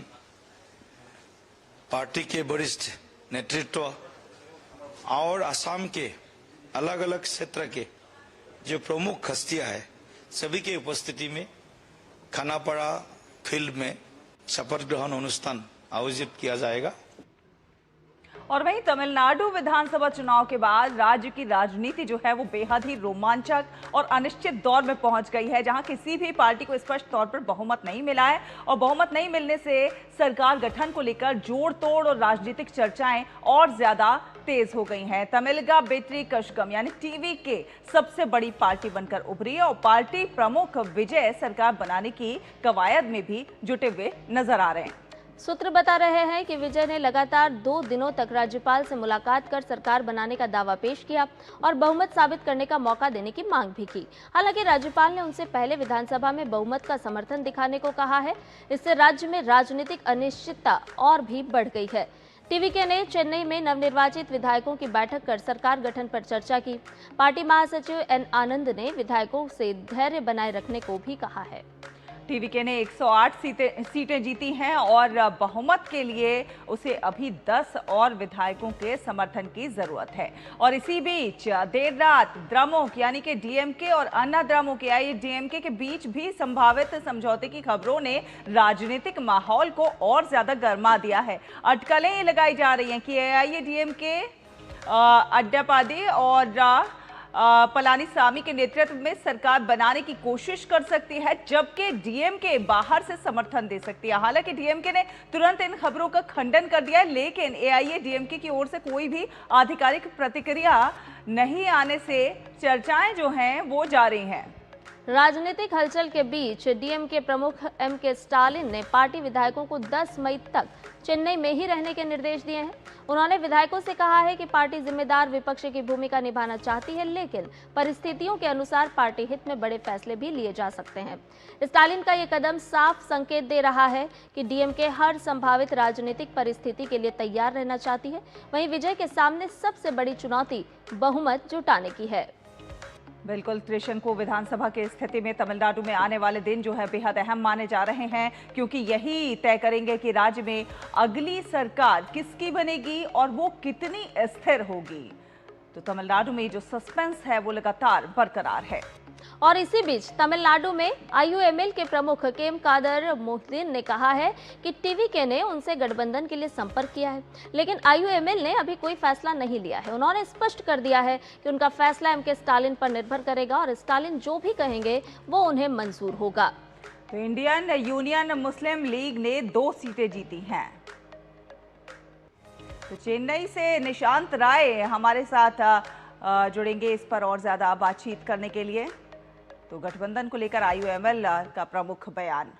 पार्टी के वरिष्ठ नेतृत्व और असम के अलग अलग क्षेत्र के जो प्रमुख हस्तियां हैं, सभी की उपस्थिति में खानापाड़ा फील्ड में शपथ ग्रहण अनुष्ठान आयोजित किया जाएगा। और वहीं तमिलनाडु विधानसभा चुनाव के बाद राज्य की राजनीति जो है वो बेहद ही रोमांचक और अनिश्चित दौर में पहुंच गई है, जहां किसी भी पार्टी को स्पष्ट तौर पर बहुमत नहीं मिला है। और बहुमत नहीं मिलने से सरकार गठन को लेकर जोड़ तोड़ और राजनीतिक चर्चाएं और ज्यादा तेज हो गई हैं। तमिलगा बेट्री कशगम यानी टीवी के सबसे बड़ी पार्टी बनकर उभरी है और पार्टी प्रमुख विजय सरकार बनाने की कवायद में भी जुटे हुए नजर आ रहे हैं। सूत्र बता रहे हैं कि विजय ने लगातार 2 दिनों तक राज्यपाल से मुलाकात कर सरकार बनाने का दावा पेश किया और बहुमत साबित करने का मौका देने की मांग भी की। हालांकि राज्यपाल ने उनसे पहले विधानसभा में बहुमत का समर्थन दिखाने को कहा है। इससे राज्य में राजनीतिक अनिश्चितता और भी बढ़ गई है। टीवीके ने चेन्नई में नवनिर्वाचित विधायकों की बैठक कर सरकार गठन पर चर्चा की। पार्टी महासचिव एन आनंद ने विधायकों से धैर्य बनाए रखने को भी कहा है। टीवीके ने 108 सीटें जीती हैं और बहुमत के लिए उसे अभी 10 और विधायकों के समर्थन की जरूरत है। और इसी बीच देर रात द्रमुक यानी कि डीएमके और अन्ना द्रमुक एआईएडीएमके के बीच भी संभावित समझौते की खबरों ने राजनीतिक माहौल को और ज्यादा गर्मा दिया है। अटकलें लगाई जा रही हैं कि एआईएडीएमके अड्डापादी और पलानीसामी के नेतृत्व में सरकार बनाने की कोशिश कर सकती है, जबकि डीएमके बाहर से समर्थन दे सकती है। हालांकि डीएमके ने तुरंत इन खबरों का खंडन कर दिया है, लेकिन एआईएडीएमके की ओर से कोई भी आधिकारिक प्रतिक्रिया नहीं आने से चर्चाएं जो हैं वो जारी हैं। राजनीतिक हलचल के बीच डीएमके प्रमुख एमके स्टालिन ने पार्टी विधायकों को 10 मई तक चेन्नई में ही रहने के निर्देश दिए हैं। उन्होंने विधायकों से कहा है कि पार्टी जिम्मेदार विपक्ष की भूमिका निभाना चाहती है, लेकिन परिस्थितियों के अनुसार पार्टी हित में बड़े फैसले भी लिए जा सकते हैं। स्टालिन का ये कदम साफ संकेत दे रहा है कि डीएमके हर संभावित राजनीतिक परिस्थिति के लिए तैयार रहना चाहती है। वहीं विजय के सामने सबसे बड़ी चुनौती बहुमत जुटाने की है। बिल्कुल, त्रिशंकु को विधानसभा की स्थिति में तमिलनाडु में आने वाले दिन जो है बेहद अहम माने जा रहे हैं, क्योंकि यही तय करेंगे कि राज्य में अगली सरकार किसकी बनेगी और वो कितनी स्थिर होगी। तो तमिलनाडु में जो सस्पेंस है वो लगातार बरकरार है। और इसी बीच तमिलनाडु में आईयूएमएल के प्रमुख केम कादर मोहद्दीन ने कहा है कि टीवीके ने उनसे गठबंधन के लिए संपर्क किया है, लेकिन आईयूएमएल ने अभी कोई फैसला नहीं लिया है। उन्होंने स्पष्ट कर दिया है कि उनका फैसला एमके स्टालिन पर निर्भर करेगा और स्टालिन जो भी कहेंगे वो उन्हें मंजूर होगा। तो इंडियन यूनियन मुस्लिम लीग ने 2 सीटें जीती हैं। तो चेन्नई से निशांत राय हमारे साथ जुड़ेंगे इस पर और ज्यादा बातचीत करने के लिए। तो गठबंधन को लेकर आईयूएमएल का प्रमुख बयान।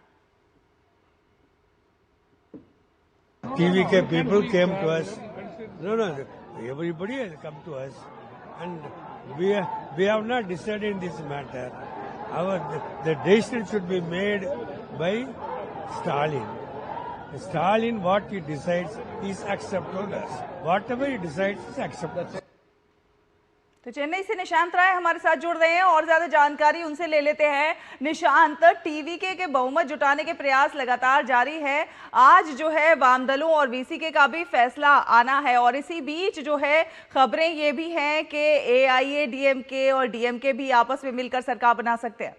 TVK people came to us. No, everybody has come to us, and we have not decided this matter. The decision should be made by Stalin. Stalin, what he decides is accepted to us. Whatever he decides is accepted. तो चेन्नई से निशांत राय हमारे साथ जुड़ रहे हैं और ज्यादा जानकारी उनसे ले लेते हैं। निशांत, टीवीके के बहुमत जुटाने के प्रयास लगातार जारी है। आज जो है वाम दलों और वीसीके का भी फैसला आना है और इसी बीच जो है खबरें ये भी हैं कि एआईएडीएमके और डीएमके भी आपस में मिलकर सरकार बना सकते हैं।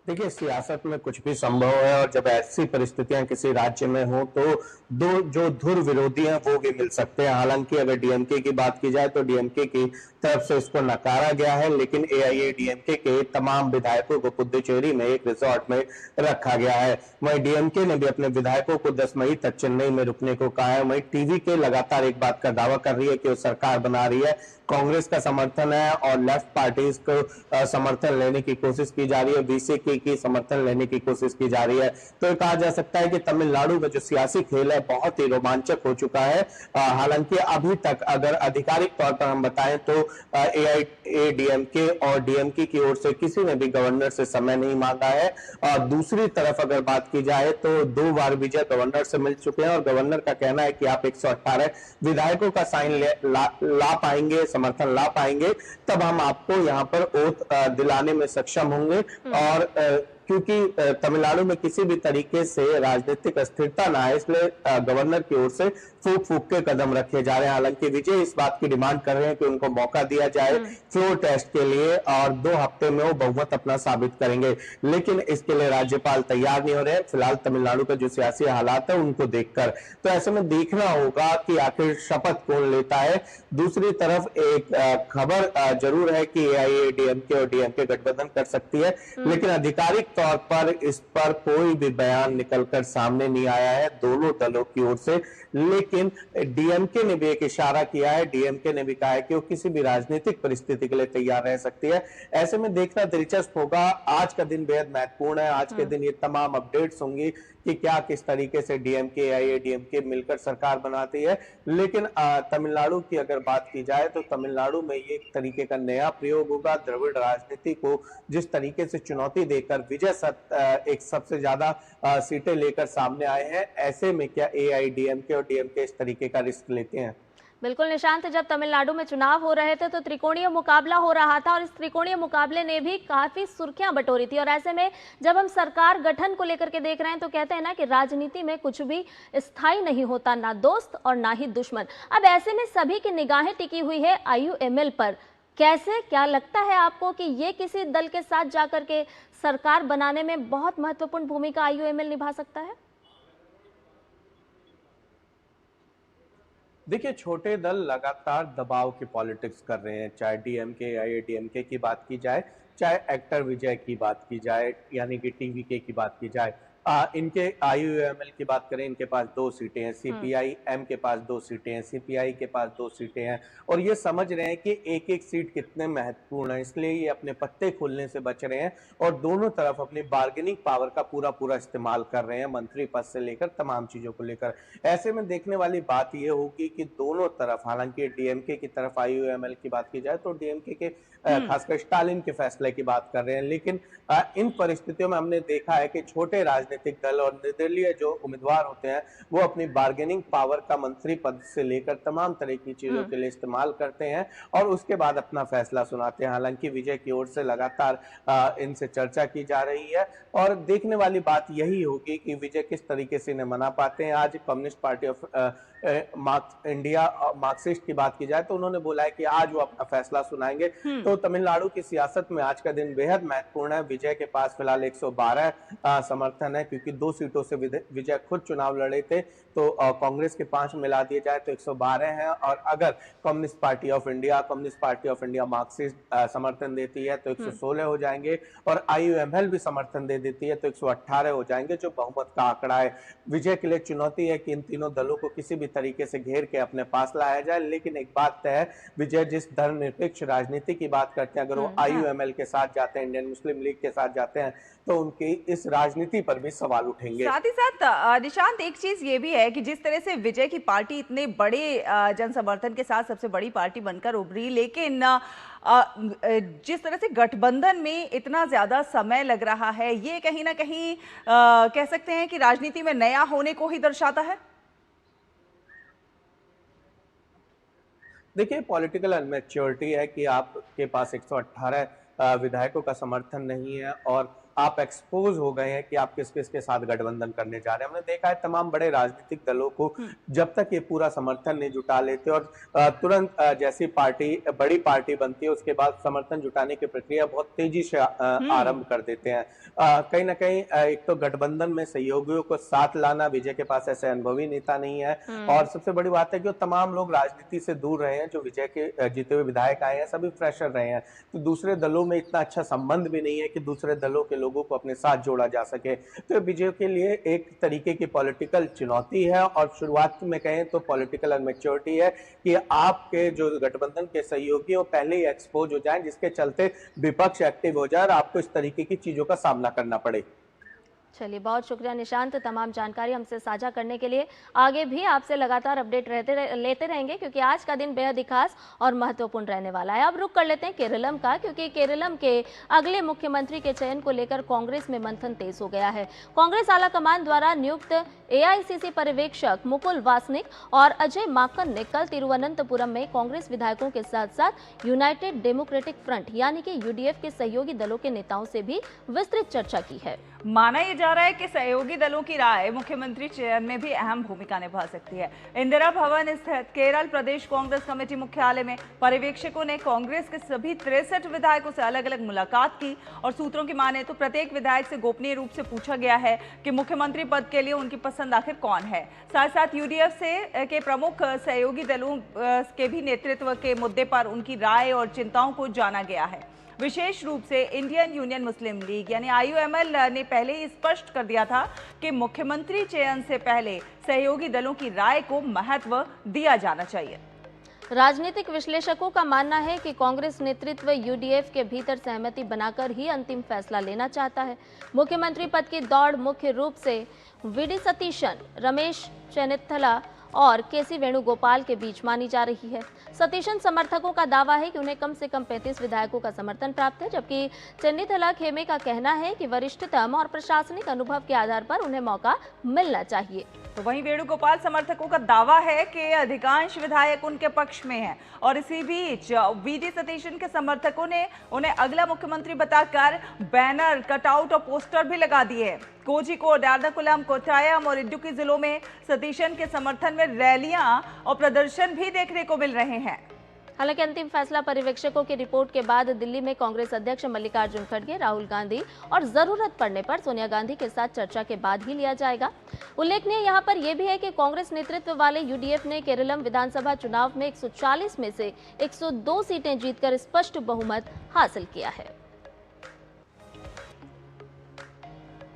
देखिए, सियासत में कुछ भी संभव है और जब ऐसी परिस्थितियां किसी राज्य में हो तो दो जो धुर विरोधी हैं वो भी मिल सकते हैं। हालांकि अगर डीएमके की बात की जाए तो डीएमके की तरफ से इसको नकारा गया है, लेकिन एआईएडीएमके के तमाम विधायकों को पुदुचेरी में एक रिजॉर्ट में रखा गया है। वहीं डीएमके ने भी अपने विधायकों को 10 मई तक चेन्नई में रुकने को कहा है। वहीं टीवीके लगातार एक बात का दावा कर रही है कि वो सरकार बना रही है, कांग्रेस का समर्थन है और लेफ्ट पार्टीज को समर्थन लेने की कोशिश की जा रही है, वीसीके की समर्थन लेने की कोशिश की जा रही है। तो ये कहा जा सकता है कि तमिलनाडु में जो सियासी खेल है बहुत ही रोमांचक हो चुका है। हालांकि अभी तक अगर आधिकारिक तौर पर हम बताएं तो एआईएडीएमके और डीएमके की ओर से किसी ने भी गवर्नर से समय नहीं मांगा है। और दूसरी तरफ अगर बात की जाए तो 2 बार विजय गवर्नर से मिल चुके हैं और गवर्नर का कहना है कि आप 118 विधायकों का साइन ला पाएंगे, समर्थन ला पाएंगे, तब हम आपको यहाँ पर ओथ दिलाने में सक्षम होंगे। और क्योंकि तमिलनाडु में किसी भी तरीके से राजनीतिक अस्थिरता ना है, इसलिए गवर्नर की ओर से फूक फूक के कदम रखे जा रहे हैं। हालांकि विजय इस बात की डिमांड कर रहे हैं कि उनको मौका दिया जाए फ्लोर टेस्ट के लिए और 2 हफ्ते में वो बहुमत अपना साबित करेंगे, लेकिन इसके लिए राज्यपाल तैयार नहीं हो रहे हैं फिलहाल तमिलनाडु का जो सियासी हालात है उनको देखकर। तो ऐसे में देखना होगा कि आखिर शपथ कौन लेता है। दूसरी तरफ एक खबर जरूर है कि एआईएडीएमके और डीएमके गठबंधन कर सकती है, लेकिन आधिकारिक तौर पर इस पर कोई भी बयान निकलकर सामने नहीं आया है दोनों दलों की ओर से। लेकिन डीएमके ने भी एक इशारा किया है, डीएमके ने भी कहा है कि वो किसी भी राजनीतिक परिस्थिति के लिए तैयार रह सकती है। ऐसे में देखना दिलचस्प होगा। आज का दिन बेहद महत्वपूर्ण है। आज के दिन ये तमाम अपडेट्स होंगी कि क्या किस तरीके से डीएमके एआईएडीएमके मिलकर सरकार बनाती है। लेकिन तमिलनाडु की अगर बात की जाए तो तमिलनाडु में ये एक तरीके का नया प्रयोग होगा। द्रविड़ राजनीति को जिस तरीके से चुनौती देकर विजय एक सबसे ज्यादा सीटें लेकर सामने आए हैं, ऐसे में क्या एआईएडीएमके और डीएमके इस तरीके का रिस्क लेते हैं? बिल्कुल निशांत, जब तमिलनाडु में चुनाव हो रहे थे तो त्रिकोणीय मुकाबला हो रहा था और इस त्रिकोणीय मुकाबले ने भी काफी सुर्खियां बटोरी थी। और ऐसे में जब हम सरकार गठन को लेकर के देख रहे हैं तो कहते हैं ना कि राजनीति में कुछ भी स्थायी नहीं होता, ना दोस्त और ना ही दुश्मन। अब ऐसे में सभी की निगाहें टिकी हुई है आईयूएमएल पर। कैसे, क्या लगता है आपको कि ये किसी दल के साथ जाकर के सरकार बनाने में बहुत महत्वपूर्ण भूमिका आईयूएमएल निभा सकता है? देखिए, छोटे दल लगातार दबाव की पॉलिटिक्स कर रहे हैं, चाहे डीएमके या एआईएडीएमके की बात की जाए, चाहे एक्टर विजय की बात की जाए, यानी कि टीवीके की बात की जाए। इनके आईयूएमएल की बात करें, इनके पास 2 सीटें हैं, सीपीआई-एम के पास 2 सीटें हैं, सीपीआई के पास 2 सीटें हैं और ये समझ रहे हैं कि एक-एक सीट कितने महत्वपूर्ण है, इसलिए ये अपने पत्ते खोलने से बच रहे हैं और दोनों तरफ अपनी बार्गेनिंग पावर का पूरा इस्तेमाल कर रहे हैं, मंत्री पद से लेकर तमाम चीजों को लेकर। ऐसे में देखने वाली बात ये होगी कि दोनों तरफ, हालांकि डीएमके की तरफ आईयूएमएल की बात की जाए तो डीएमके के खासकर स्टालिन के फैसले की बात कर रहे हैं, लेकिन इन परिस्थितियों में हमने देखा है कि छोटे राजनीतिक दल और निर्दलीय जो उम्मीदवार होते हैं वो अपनी बार्गेनिंग पावर का मंत्री पद से लेकर तमाम तरह की चीजों के लिए इस्तेमाल करते हैं और उसके बाद अपना फैसला सुनाते हैं। हालांकि विजय की ओर से लगातार इनसे चर्चा की जा रही है और देखने वाली बात यही होगी कि विजय किस तरीके से इन्हें मना पाते हैं। आज कम्युनिस्ट पार्टी ऑफ मार्क्सिस्ट की बात की जाए तो उन्होंने बोला है कि आज वो अपना फैसला सुनाएंगे। तो तमिलनाडु की सियासत में आज का दिन बेहद महत्वपूर्ण है। विजय के पास फिलहाल 112 समर्थन है, क्योंकि 2 सीटों से विजय खुद चुनाव लड़े थे, तो कांग्रेस के 5 मिला दिए जाए तो 112 हैं। और अगर communist party of India Marxist समर्थन देती है तो 116 हो जाएंगे, और IUML भी समर्थन दे देती है तो 118 हो जाएंगे, जो बहुमत का आंकड़ा है। विजय के लिए चुनौती है कि इन तीनों दलों को किसी भी तरीके से घेर के अपने पास लाया जाए। लेकिन एक बात तय है, विजय जिस धर्मनिरपेक्ष राजनीति की बात करते हैं, अगर वो IUML के साथ जाते हैं, इंडियन मुस्लिम लीग के साथ जाते हैं, तो उनकी इस राजनीति पर भी सवाल उठेंगे। साथ ही साथ निशांत, एक चीज ये भी है कि जिस तरह से विजय की पार्टी इतने बड़े जन समर्थन के साथ सबसे बड़ी पार्टी बनकर उभरी, लेकिन जिस तरह से गठबंधन में इतना ज्यादा समय लग रहा है, ये कहीं ना कहीं कह सकते हैं कि राजनीति में नया होने को ही दर्शाता है। देखिए, पॉलिटिकल अनमैच्योरिटी है कि आपके पास 118 विधायकों का समर्थन नहीं है और आप एक्सपोज हो गए हैं कि आप किस किस के साथ गठबंधन करने जा रहे हैं। हमने देखा है तमाम बड़े राजनीतिक दलों को जब तक ये पूरा समर्थन नहीं जुटा लेते और तुरंत जैसी बड़ी पार्टी बनती है, उसके बाद समर्थन जुटाने की प्रक्रिया बहुत तेजी से आरंभ कर देते हैं। कहीं ना कहीं एक तो गठबंधन में सहयोगियों को साथ लाना, विजय के पास ऐसे अनुभवी नेता नहीं है, और सबसे बड़ी बात है कि तमाम लोग राजनीति से दूर रहे हैं। जो विजय के जीते हुए विधायक आए हैं सभी फ्रेशर रहे हैं, तो दूसरे दलों में इतना अच्छा संबंध भी नहीं है कि दूसरे दलों के लोगों को अपने साथ जोड़ा जा सके। तो विजय के लिए एक तरीके की पॉलिटिकल चुनौती है, और शुरुआत में कहें तो पॉलिटिकल अनमैच्योरिटी है कि आपके जो गठबंधन के सहयोगी हो पहले ही एक्सपोज हो जाएं, जिसके चलते विपक्ष एक्टिव हो जाए और आपको इस तरीके की चीजों का सामना करना पड़े। चलिए, बहुत शुक्रिया निशांत, तमाम जानकारी हमसे साझा करने के लिए। आगे भी आपसे लगातार अपडेट लेते रहेंगे, क्योंकि आज का दिन बेहद ही खास और महत्वपूर्ण रहने वाला है। अब रुक कर लेते हैं केरलम का, क्योंकि केरलम के अगले मुख्यमंत्री के चयन को लेकर कांग्रेस में मंथन तेज हो गया है। कांग्रेस आलाकमान द्वारा नियुक्त AICC पर्यवेक्षक मुकुल वासनिक और अजय माकन ने कल तिरुवनंतपुरम में कांग्रेस विधायकों के साथ साथ यूनाइटेड डेमोक्रेटिक फ्रंट यानी कि UDF के सहयोगी दलों के नेताओं से भी विस्तृत चर्चा की है। माना यह जा रहा है कि सहयोगी दलों की राय मुख्यमंत्री चयन में भी अहम भूमिका निभा सकती है। इंदिरा भवन स्थित केरल प्रदेश कांग्रेस कमेटी मुख्यालय में पर्यवेक्षकों ने कांग्रेस के सभी 63 विधायकों से अलग अलग मुलाकात की, और सूत्रों की माने तो प्रत्येक विधायक से गोपनीय रूप से पूछा गया है कि मुख्यमंत्री पद के लिए उनकी पसंद आखिर कौन है। साथ साथ UDF के प्रमुख सहयोगी दलों के भी नेतृत्व के मुद्दे पर उनकी राय और चिंताओं को जाना गया है। विशेष रूप से इंडियन यूनियन मुस्लिम लीग यानी IUML ने पहले ही स्पष्ट कर दिया था कि मुख्यमंत्री चयन से पहले सहयोगी दलों की राय को महत्व दिया जाना चाहिए। राजनीतिक विश्लेषकों का मानना है कि कांग्रेस नेतृत्व UDF के भीतर सहमति बनाकर ही अंतिम फैसला लेना चाहता है। मुख्यमंत्री पद की दौड़ मुख्य रूप से VD सतीशन, रमेश चेन्निथला और KC वेणुगोपाल के बीच मानी जा रही है। सतीशन समर्थकों का दावा है कि उन्हें कम से कम 35 विधायकों का समर्थन प्राप्त है, जबकि चेन्निथला खेमे का कहना है कि वरिष्ठतम और प्रशासनिक अनुभव के आधार पर उन्हें मौका मिलना चाहिए। तो वहीं वेणुगोपाल समर्थकों का दावा है कि अधिकांश विधायक उनके पक्ष में हैं, और इसी बीच VD सतीशन के समर्थकों ने उन्हें अगला मुख्यमंत्री बताकर बैनर, कटआउट और पोस्टर भी लगा दिए। कोझिकोड, एर्नाकुलम, कोट्टायम और इडुक्की जिलों में सतीशन के समर्थन में रैलियां और प्रदर्शन भी देखने को मिल रहे हैं। हालांकि अंतिम फैसला पर्यवेक्षकों की रिपोर्ट के बाद दिल्ली में कांग्रेस अध्यक्ष मल्लिकार्जुन खड़गे, राहुल गांधी और जरूरत पड़ने पर सोनिया गांधी के साथ चर्चा के बाद ही लिया जाएगा। उल्लेखनीय यहां पर यह भी है कि कांग्रेस नेतृत्व वाले UDF ने केरलम विधानसभा चुनाव में 140 में से 102 सीटें जीतकर स्पष्ट बहुमत हासिल किया है।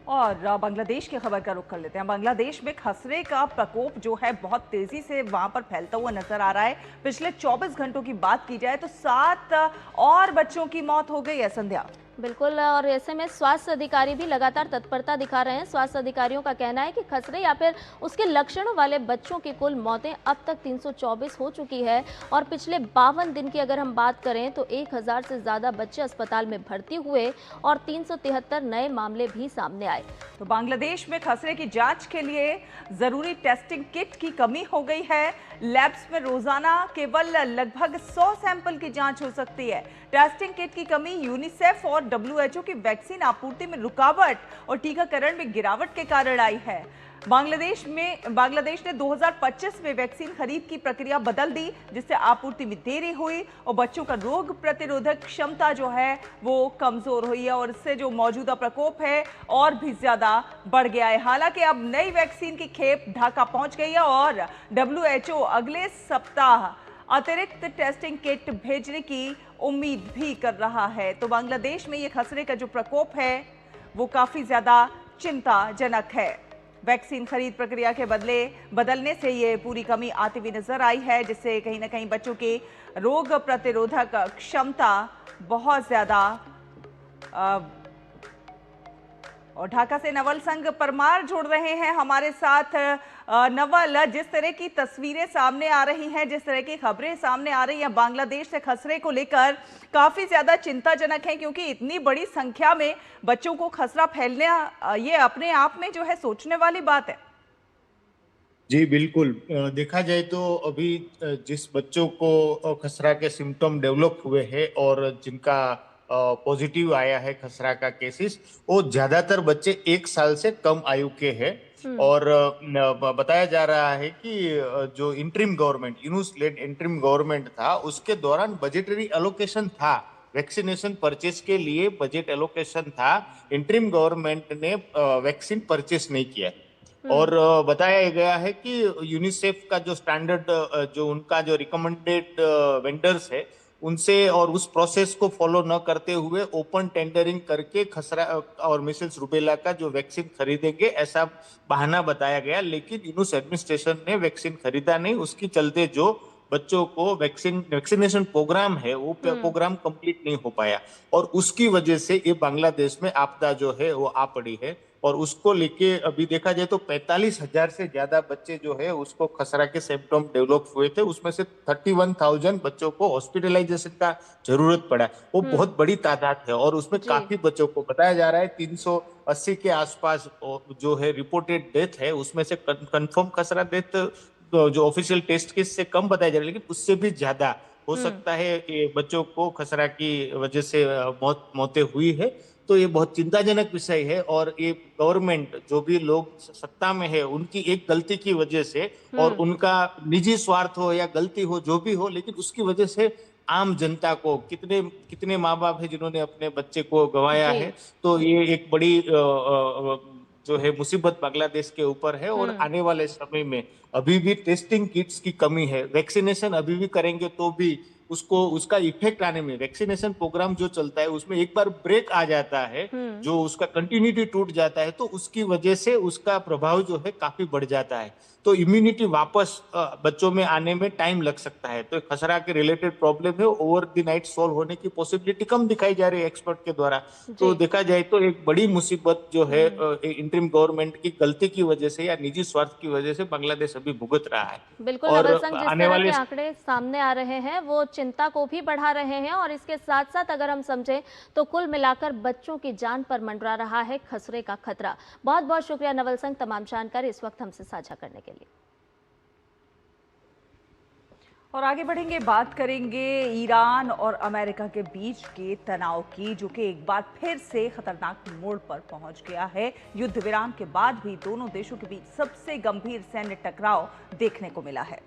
और बांग्लादेश की खबर का रुख कर लेते हैं। बांग्लादेश में खसरे का प्रकोप जो है बहुत तेजी से वहां पर फैलता हुआ नजर आ रहा है। पिछले 24 घंटों की बात की जाए तो 7 और बच्चों की मौत हो गई है। संध्या, बिल्कुल, और ऐसे में स्वास्थ्य अधिकारी भी लगातार तत्परता दिखा रहे हैं। स्वास्थ्य अधिकारियों का कहना है कि खसरे या फिर उसके लक्षणों वाले बच्चों की कुल मौतें अब तक 324 हो चुकी है, और पिछले 52 दिन की अगर हम बात करें तो 1000 से ज़्यादा बच्चे अस्पताल में भर्ती हुए और 373 नए मामले भी सामने आए। तो बांग्लादेश में खसरे की जांच के लिए जरूरी टेस्टिंग किट की कमी हो गई है। लैब्स में रोजाना केवल लगभग 100 सैंपल की जांच हो सकती है। टेस्टिंग किट की कमी यूनिसेफ और WHO की वैक्सीन आपूर्ति में रुकावट और टीकाकरण में गिरावट के कारण आई है। बांग्लादेश ने 2025 में वैक्सीन खरीद की प्रक्रिया बदल दी, जिससे आपूर्ति में देरी हुई और बच्चों का रोग प्रतिरोधक क्षमता जो है वो कमजोर हुई है और इससे जो मौजूदा प्रकोप है और भी ज्यादा बढ़ गया है। हालांकि अब नई वैक्सीन की खेप ढाका पहुंच गई है और WHO अगले सप्ताह अतिरिक्त टेस्टिंग किट भेजने की उम्मीद भी कर रहा है। तो बांग्लादेश में ये खसरे का जो प्रकोप है वो काफी ज्यादा चिंताजनक है। वैक्सीन खरीद प्रक्रिया के बदलने से ये पूरी कमी आती हुई नजर आई है, जिससे कहीं ना कहीं बच्चों की रोग प्रतिरोधक क्षमता बहुत ज्यादा। और ढाका से नवल संघ परमार जुड़ रहे हैं हमारे साथ। नवल, जिस तरह की तस्वीरें सामने आ रही हैं, जिस तरह की खबरें सामने आ रही हैं बांग्लादेश से खसरे को लेकर, काफी ज्यादा चिंताजनक है, क्योंकि इतनी बड़ी संख्या में बच्चों को खसरा फैलने ये अपने आप में जो है सोचने वाली बात है। जी बिल्कुल, देखा जाए तो अभी जिस बच्चों को खसरा के सिम्टम डेवलप हुए हैं और जिनका पॉजिटिव आया है खसरा का केसेस, वो ज्यादातर बच्चे 1 साल से कम आयु के हैं। और बताया जा रहा है कि जो interim government, Yunus led interim government था, उसके दौरान बजटरी एलोकेशन था, वैक्सीनेशन परचेस के लिए बजट एलोकेशन था। इंटरिम गवर्नमेंट ने वैक्सीन परचेस नहीं किया। और बताया गया है कि यूनिसेफ का जो स्टैंडर्ड, जो उनका जो रिकमेंडेड वेंडर्स है, उनसे और उस प्रोसेस को फॉलो न करते हुए ओपन टेंडरिंग करके खसरा और मिसल्स रूबेला का जो वैक्सीन खरीदेंगे, ऐसा बहाना बताया गया। लेकिन यूनुस एडमिनिस्ट्रेशन ने वैक्सीन खरीदा नहीं, उसके चलते जो बच्चों को वैक्सीनेशन प्रोग्राम है वो प्रोग्राम कंप्लीट नहीं हो पाया और उसकी वजह से ये बांग्लादेश में आपदा जो है वो आ पड़ी है। और उसको लेके अभी देखा जाए तो 45,000 से ज्यादा बच्चे जो है उसको खसरा के सिम्टम डेवलप हुए थे, उसमें से 31,000 बच्चों को हॉस्पिटलाइजेशन का जरूरत पड़ा। वो बहुत बड़ी तादाद है और उसमें काफी बच्चों को बताया जा रहा है 380 के आसपास जो है रिपोर्टेड डेथ है, उसमें से कंफर्म खसरा डेथ जो ऑफिशियल टेस्ट केस से कम बताया जा रहा है, लेकिन उससे भी ज्यादा हो सकता है कि बच्चों को खसरा की वजह से मौतें हुई है। तो ये बहुत चिंताजनक विषय है और ये गवर्नमेंट, जो भी लोग सत्ता में है, उनकी एक गलती की वजह से और उनका निजी स्वार्थ हो या गलती हो, जो भी हो, लेकिन उसकी वजह से आम जनता को, कितने माँ बाप है जिन्होंने अपने बच्चे को गंवाया है। तो ये एक बड़ी जो है मुसीबत बांग्लादेश के ऊपर है और आने वाले समय में अभी भी टेस्टिंग किट्स की कमी है। वैक्सीनेशन अभी भी करेंगे तो भी उसका इफेक्ट आने में, वैक्सीनेशन प्रोग्राम जो चलता है उसमें एक बार ब्रेक आ जाता है, जो उसका कंटिन्यूटी टूट जाता है, तो उसकी वजह से उसका प्रभाव जो है काफी बढ़ जाता है। तो इम्यूनिटी वापस बच्चों में आने में टाइम लग सकता है। तो खसरा के रिलेटेड प्रॉब्लम है, ओवर द नाइट सॉल्व होने की पॉसिबिलिटी कम दिखाई जा रही है एक्सपर्ट के द्वारा। तो देखा जाए तो एक बड़ी मुसीबत जो है इंटरिम गवर्नमेंट की गलती की वजह से या निजी स्वार्थ की वजह से बांग्लादेश अभी भुगत रहा है। बिल्कुल, नवल संघ, जिस तरह के आंकड़े सामने आ रहे हैं वो चिंता को भी बढ़ा रहे हैं और इसके साथ साथ अगर हम समझें तो कुल मिलाकर बच्चों की जान पर मंडरा रहा है खसरे का खतरा। बहुत बहुत शुक्रिया नवल संघ, तमाम जानकारी इस वक्त हमसे साझा करने के लिए। और आगे बढ़ेंगे, बात करेंगे ईरान और अमेरिका के बीच के तनाव की, जो कि एक बार फिर से खतरनाक मोड़ पर पहुंच गया है। युद्ध विराम के बाद भी दोनों देशों के बीच सबसे गंभीर सैन्य टकराव देखने को मिला है।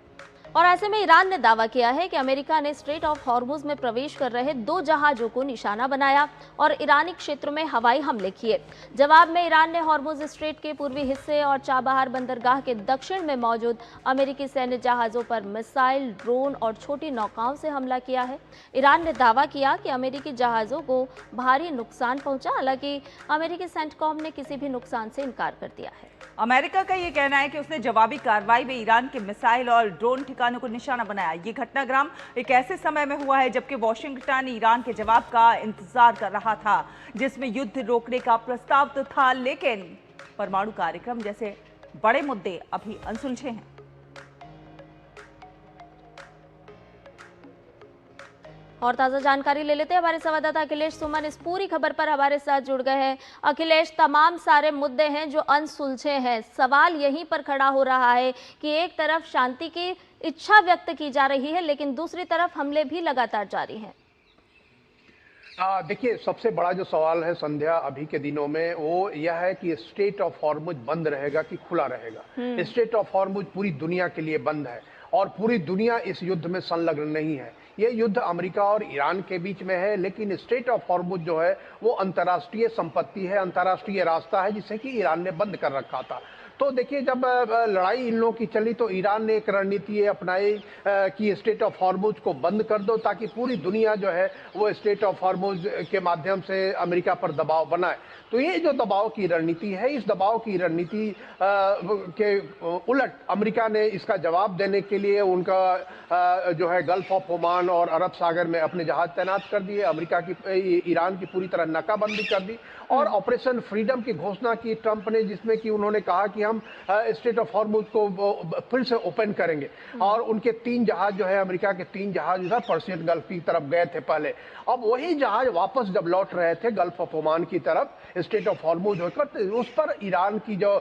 और ऐसे में ईरान ने दावा किया है कि अमेरिका ने स्ट्रेट ऑफ हॉर्मुज में प्रवेश कर रहे 2 जहाजों को निशाना बनाया और ईरानी क्षेत्रों में हवाई हमले किए। जवाब में ईरान ने हॉर्मुज स्ट्रेट के पूर्वी हिस्से और चाबहार बंदरगाह के दक्षिण में मौजूद अमेरिकी सैन्य जहाजों पर मिसाइल, ड्रोन और छोटी नौकाओं से हमला किया है। ईरान ने दावा किया कि अमेरिकी जहाजों को भारी नुकसान पहुंचा, हालांकि अमेरिकी सेंटकॉम ने किसी भी नुकसान से इनकार कर दिया है। अमेरिका का ये कहना है कि उसने जवाबी कार्रवाई में ईरान के मिसाइल और ड्रोन ठिकानों को निशाना बनाया। ये घटनाक्रम एक ऐसे समय में हुआ है जबकि वॉशिंगटन ईरान के जवाब का इंतजार कर रहा था, जिसमें युद्ध रोकने का प्रस्ताव तो था, लेकिन परमाणु कार्यक्रम जैसे बड़े मुद्दे अभी अनसुलझे हैं। और ताज़ा जानकारी ले लेते हैं, हमारे संवाददाता अखिलेश सुमन इस पूरी खबर पर हमारे साथ जुड़ गए हैं। अखिलेश, तमाम सारे मुद्दे हैं जो अनसुलझे हैं। सवाल यहीं पर खड़ा हो रहा है कि एक तरफ शांति की इच्छा व्यक्त की जा रही है, लेकिन दूसरी तरफ हमले भी लगातार जारी हैं। देखिए, सबसे बड़ा जो सवाल है संध्या अभी के दिनों में वो यह है कि स्ट्रेट ऑफ हॉर्मुज बंद रहेगा कि खुला रहेगा। स्ट्रेट ऑफ हॉर्मुज पूरी दुनिया के लिए बंद है और पूरी दुनिया इस युद्ध में संलग्न नहीं है। ये युद्ध अमेरिका और ईरान के बीच में है, लेकिन स्ट्रेट ऑफ हॉर्मुज जो है वो अंतर्राष्ट्रीय संपत्ति है, अंतर्राष्ट्रीय रास्ता है जिसे कि ईरान ने बंद कर रखा था। तो देखिए, जब लड़ाई इन लोगों की चली तो ईरान ने एक रणनीति अपनाई कि स्ट्रेट ऑफ हॉर्मुज को बंद कर दो ताकि पूरी दुनिया जो है वो स्ट्रेट ऑफ हॉर्मुज के माध्यम से अमेरिका पर दबाव बनाए। तो ये जो दबाव की रणनीति है, इस दबाव की रणनीति के उलट अमेरिका ने इसका जवाब देने के लिए उनका जो है गल्फ ऑफ ओमान और अरब सागर में अपने जहाज तैनात कर दिए। अमेरिका की ईरान की पूरी तरह नाकाबंदी कर दी और ऑपरेशन फ्रीडम की घोषणा की ट्रंप ने, जिसमें कि उन्होंने कहा कि हम स्ट्रेट ऑफ हॉर्मुज को फिर से ओपन करेंगे। और उनके 3 जहाज जो है, अमेरिका के 3 जहाज इधर पर्शियन गल्फ की तरफ गए थे पहले। अब वही जहाज वापस जब लौट रहे थे गल्फ ऑफ ओमान की तरफ स्ट्रेट ऑफ हॉर्मुज होकर, तो उस पर ईरान की जो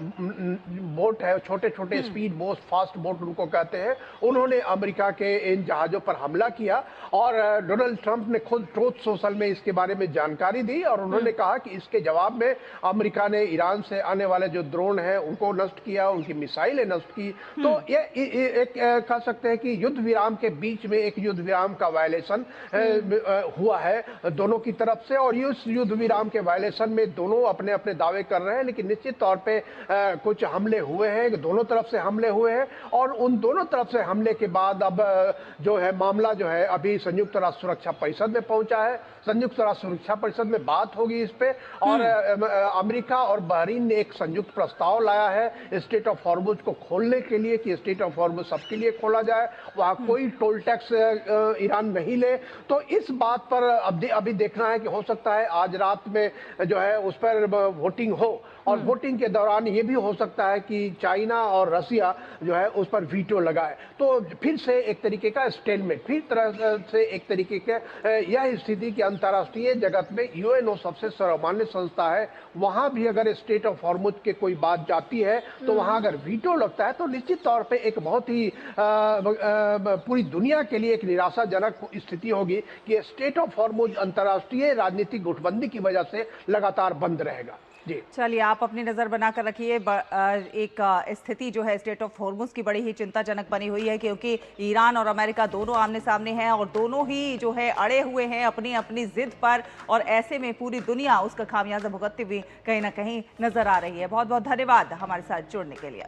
बोट है, छोटे छोटे स्पीड बोट, फास्ट बोट उनको कहते हैं, उन्होंने अमेरिका के इन जहाजों पर हमला किया। और डोनाल्ड ट्रंप ने खुद ट्रूथ सोशल में इसके बारे में जानकारी दी और उन्होंने कहा कि इसके जवाब में अमेरिका ने ईरान से आने वाले जो ड्रोन हैं उनको नष्ट किया, उनकी मिसाइलें नष्ट की। तो ये एक कह सकते हैं कि युद्ध विराम के बीच में एक युद्ध विराम का वायलेशन हुआ है दोनों की तरफ से। और इस युद्ध विराम के वायलेशन में दोनों अपने अपने दावे कर रहे हैं, लेकिन निश्चित तौर पे कुछ हमले हुए हैं, दोनों तरफ से हमले हुए हैं। और उन दोनों तरफ से हमले के बाद अब जो है मामला जो है अभी संयुक्त राष्ट्र सुरक्षा परिषद में पहुंचा है। संयुक्त राष्ट्र सुरक्षा परिषद में बात होगी इस पे। और अमेरिका और बहरीन ने एक संयुक्त प्रस्ताव लाया है स्ट्रेट ऑफ हॉर्मुज को खोलने के लिए कि स्ट्रेट ऑफ हॉर्मुज सबके लिए खोला जाए, वहां कोई टोल टैक्स ईरान नहीं ले। तो इस बात पर अभी देखना है कि हो सकता है आज रात में जो है उस पर वोटिंग हो और वोटिंग के दौरान ये भी हो सकता है कि चाइना और रसिया जो है उस पर वीटो लगाए। तो फिर से एक तरीके का स्टेलमेट, फिर तरह से एक तरीके के यह स्थिति की अंतर्राष्ट्रीय जगत में यूएनओ सबसे सर्वमान्य संस्था है, वहां भी अगर स्ट्रेट ऑफ हॉर्मुज के कोई बात जाती है तो वहां अगर वीटो लगता है तो निश्चित तौर पे एक बहुत ही पूरी दुनिया के लिए एक निराशाजनक स्थिति होगी कि स्ट्रेट ऑफ हॉर्मुज अंतर्राष्ट्रीय राजनीतिक गुटबंदी की वजह से लगातार बंद रहेगा। चलिए, आप अपनी नजर बनाकर रखिए। एक स्थिति जो है स्ट्रेट ऑफ हॉर्मुज की बड़ी ही चिंताजनक बनी हुई है, क्योंकि ईरान और अमेरिका दोनों आमने सामने हैं और दोनों ही जो है अड़े हुए हैं अपनी अपनी जिद पर। और ऐसे में पूरी दुनिया उसका खामियाजा भुगतती हुई कहीं ना कहीं नजर आ रही है। बहुत बहुत धन्यवाद हमारे साथ जुड़ने के लिए।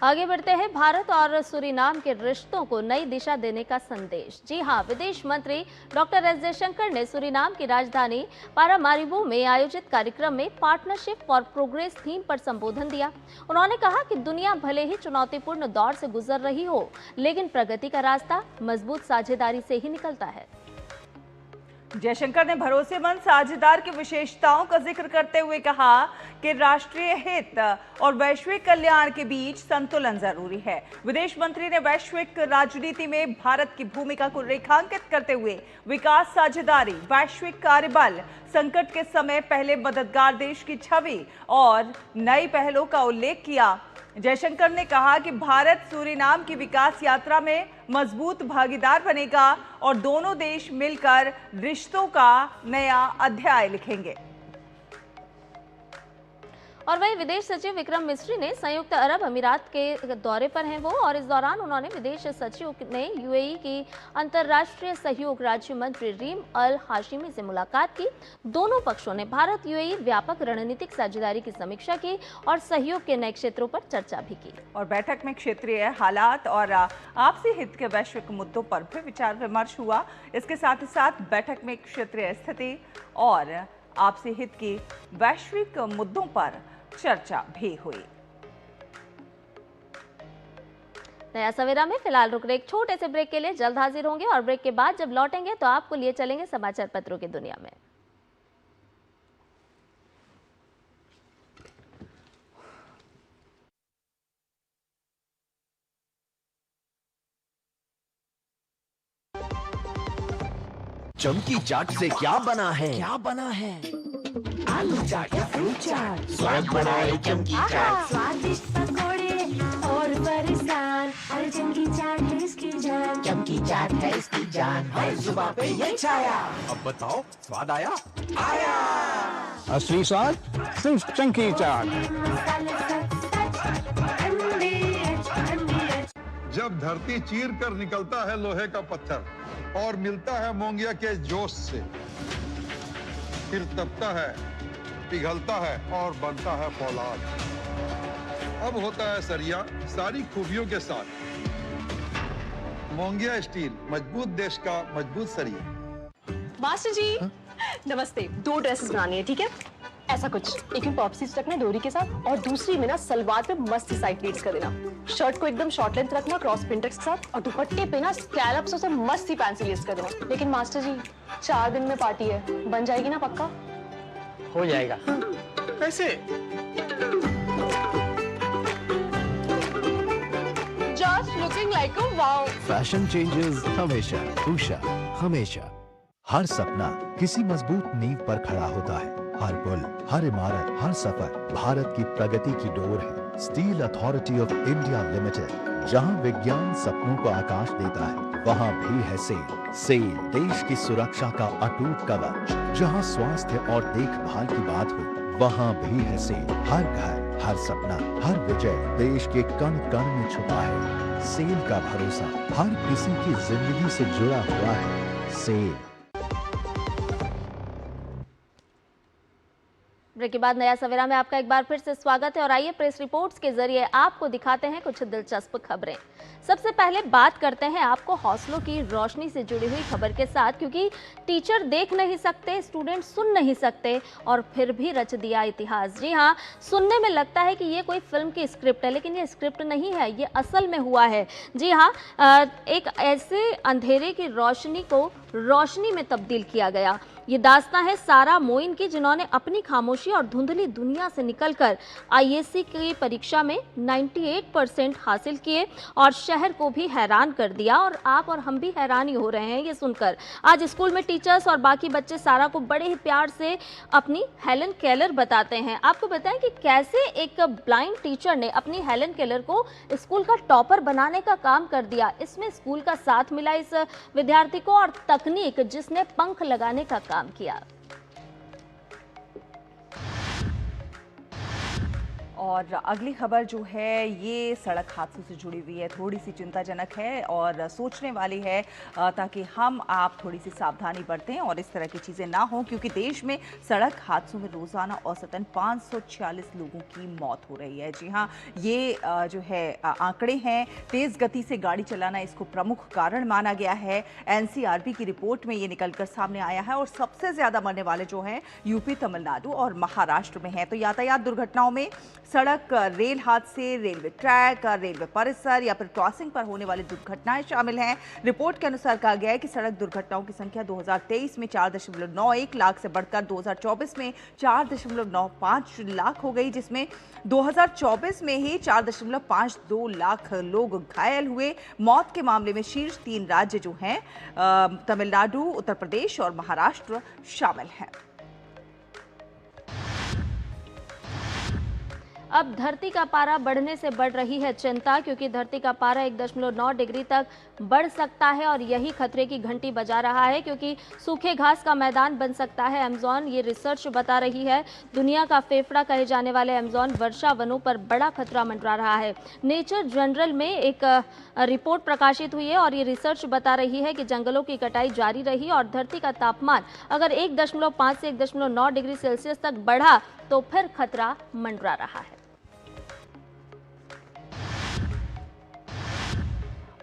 आगे बढ़ते हैं। भारत और सूरीनाम के रिश्तों को नई दिशा देने का संदेश। जी हां, विदेश मंत्री डॉक्टर एस जयशंकर ने सूरीनाम की राजधानी पारामारिबो में आयोजित कार्यक्रम में पार्टनरशिप फॉर प्रोग्रेस थीम पर संबोधन दिया। उन्होंने कहा कि दुनिया भले ही चुनौतीपूर्ण दौर से गुजर रही हो, लेकिन प्रगति का रास्ता मजबूत साझेदारी से ही निकलता है। जयशंकर ने भरोसेमंद साझेदार की विशेषताओं का जिक्र करते हुए कहा कि राष्ट्रीय हित और वैश्विक कल्याण के बीच संतुलन जरूरी है। विदेश मंत्री ने वैश्विक राजनीति में भारत की भूमिका को रेखांकित करते हुए विकास साझेदारी, वैश्विक कार्यबल, संकट के समय पहले मददगार देश की छवि और नई पहलों का उल्लेख किया। जयशंकर ने कहा कि भारत सूरीनाम की विकास यात्रा में मजबूत भागीदार बनेगा और दोनों देश मिलकर रिश्तों का नया अध्याय लिखेंगे। और वहीं विदेश सचिव विक्रम मिस्री ने संयुक्त अरब अमीरात के दौरे पर हैं वो, और इस दौरान उन्होंने विदेश सचिव ने यूएई की अंतर्राष्ट्रीय सहयोग राज्य मंत्री रीम अल हाशिमी से मुलाकात की। दोनों पक्षों ने भारत यूएई व्यापक रणनीतिक साझेदारी की समीक्षा की और सहयोग के नए क्षेत्रों पर चर्चा भी की। और बैठक में क्षेत्रीय हालात और आपसी हित के वैश्विक मुद्दों पर भी विचार विमर्श हुआ। इसके साथ ही साथ बैठक में क्षेत्रीय स्थिति और आपसी हित की वैश्विक मुद्दों पर चर्चा भी हुई। नया सवेरा में फिलहाल रुक रहे एक छोटे से ब्रेक के लिए जल्द हाजिर होंगे और ब्रेक के बाद जब लौटेंगे तो आपको लिए चलेंगे समाचार पत्रों की दुनिया में। चमकी चाट से क्या बना है? आलू चाट या फ्रूट चाट, स्वाद बनाए चमकी चाट। स्वादिष्ट पकोड़े और बरसात, हर चमकी चाट है इसकी जान। चमकी चाट है इसकी जान, हर जुबां पे ये छाया। अब बताओ स्वाद आया? आया। असली स्वाद सिर्फ चंकी चाट। जब धरती चीर कर निकलता है लोहे का पत्थर और मिलता है मोंगिया के जोश से, फिर तपता है, पिघलता है और बनता है फौलाद। अब होता है सरिया सारी खूबियों के साथ। मोंगिया स्टील, मजबूत देश का मजबूत सरिया। मास्टर जी नमस्ते, 2 ड्रेसेस बनानी है, ठीक है? ऐसा कुछ, एक में पॉप्सीज रखना डोरी के साथ और दूसरी में ना सलवार पे मस्त साइड प्लीट्स कर देना। शर्ट को एकदम शॉर्ट लेंथ रखना क्रॉस प्रिंटेक्स के साथ, और दुपट्टे पे ना स्कैलप्स से मस्त सी फैंसी लेस कर देना। लेकिन मास्टर जी 4 दिन में पार्टी है, बन जाएगी ना पक्का? हो जाएगा। कैसे? Just looking like a wow. Fashion changes हमेशा, उषा हमेशा। हर सपना किसी मजबूत नींव पर खड़ा होता है। हर पुल, हर इमारत, हर सफर भारत की प्रगति की डोर है। Steel authority of India limited, जहां विज्ञान सपनों को आकाश देता है, वहां भी है सेल। सेल देश की सुरक्षा का अटूट कवच। जहां स्वास्थ्य और देखभाल की बात हो, वहां भी है सेल। हर घर, हर सपना, हर विजय देश के कण कण में छुपा है। सेल का भरोसा हर किसी की जिंदगी से जुड़ा हुआ है। सेल। ब्रेक के बाद नया सवेरा में आपका एक बार फिर से स्वागत है और आइए प्रेस रिपोर्ट्स के जरिए आपको दिखाते हैं कुछ दिलचस्प खबरें। सबसे पहले बात करते हैं आपको हौसलों की रोशनी से जुड़ी हुई खबर के साथ, क्योंकि टीचर देख नहीं सकते, स्टूडेंट सुन नहीं सकते और फिर भी रच दिया इतिहास। जी हाँ, सुनने में लगता है कि ये कोई फिल्म की स्क्रिप्ट है, लेकिन ये स्क्रिप्ट नहीं है, ये असल में हुआ है। जी हाँ, एक ऐसे अंधेरे की रोशनी को रोशनी में तब्दील किया गया। ये दास्तां है सारा मोइन की, जिन्होंने अपनी खामोशी और धुंधली दुनिया से निकलकर आईएससी की परीक्षा में 98% हासिल किए और शहर को भी हैरान कर दिया। और आप और हम भी हैरान ही हो रहे हैं ये सुनकर। आज स्कूल में टीचर्स और बाकी बच्चे सारा को बड़े ही प्यार से अपनी हेलन केलर बताते हैं। आपको बताएं कि कैसे एक ब्लाइंड टीचर ने अपनी हेलन केलर को स्कूल का टॉपर बनाने का काम कर दिया। इसमें स्कूल का साथ मिला इस विद्यार्थी को और तकनीक जिसने पंख लगाने का काम किया। और अगली खबर जो है ये सड़क हादसों से जुड़ी हुई है, थोड़ी सी चिंताजनक है और सोचने वाली है, ताकि हम आप थोड़ी सी सावधानी बरतें और इस तरह की चीज़ें ना हों, क्योंकि देश में सड़क हादसों में रोज़ाना औसतन 546 लोगों की मौत हो रही है। जी हाँ, ये जो है आंकड़े हैं। तेज़ गति से गाड़ी चलाना इसको प्रमुख कारण माना गया है। एनसीआरबी की रिपोर्ट में ये निकलकर सामने आया है और सबसे ज़्यादा मरने वाले जो हैं यूपी, तमिलनाडु और महाराष्ट्र में हैं। तो यातायात दुर्घटनाओं में सड़क, रेल हादसे, रेलवे ट्रैक, रेलवे परिसर या फिर क्रॉसिंग पर होने वाली दुर्घटनाएं शामिल हैं। रिपोर्ट के अनुसार कहा गया है कि सड़क दुर्घटनाओं की संख्या 2023 में 4.91 लाख से बढ़कर 2024 में 4.95 लाख हो गई, जिसमें 2024 में ही 4.52 लाख लोग घायल हुए। मौत के मामले में शीर्ष 3 राज्य जो हैं तमिलनाडु, उत्तर प्रदेश और महाराष्ट्र शामिल हैं। अब धरती का पारा बढ़ने से बढ़ रही है चिंता, क्योंकि धरती का पारा 1.9 डिग्री तक बढ़ सकता है और यही खतरे की घंटी बजा रहा है, क्योंकि सूखे घास का मैदान बन सकता है अमेज़न। ये रिसर्च बता रही है। दुनिया का फेफड़ा कहे जाने वाले अमेज़न वर्षा वनों पर बड़ा खतरा मंडरा रहा है। नेचर जर्नल में एक रिपोर्ट प्रकाशित हुई है और ये रिसर्च बता रही है कि जंगलों की कटाई जारी रही और धरती का तापमान अगर 1.5 से 1.9 डिग्री सेल्सियस तक बढ़ा तो फिर खतरा मंडरा रहा है।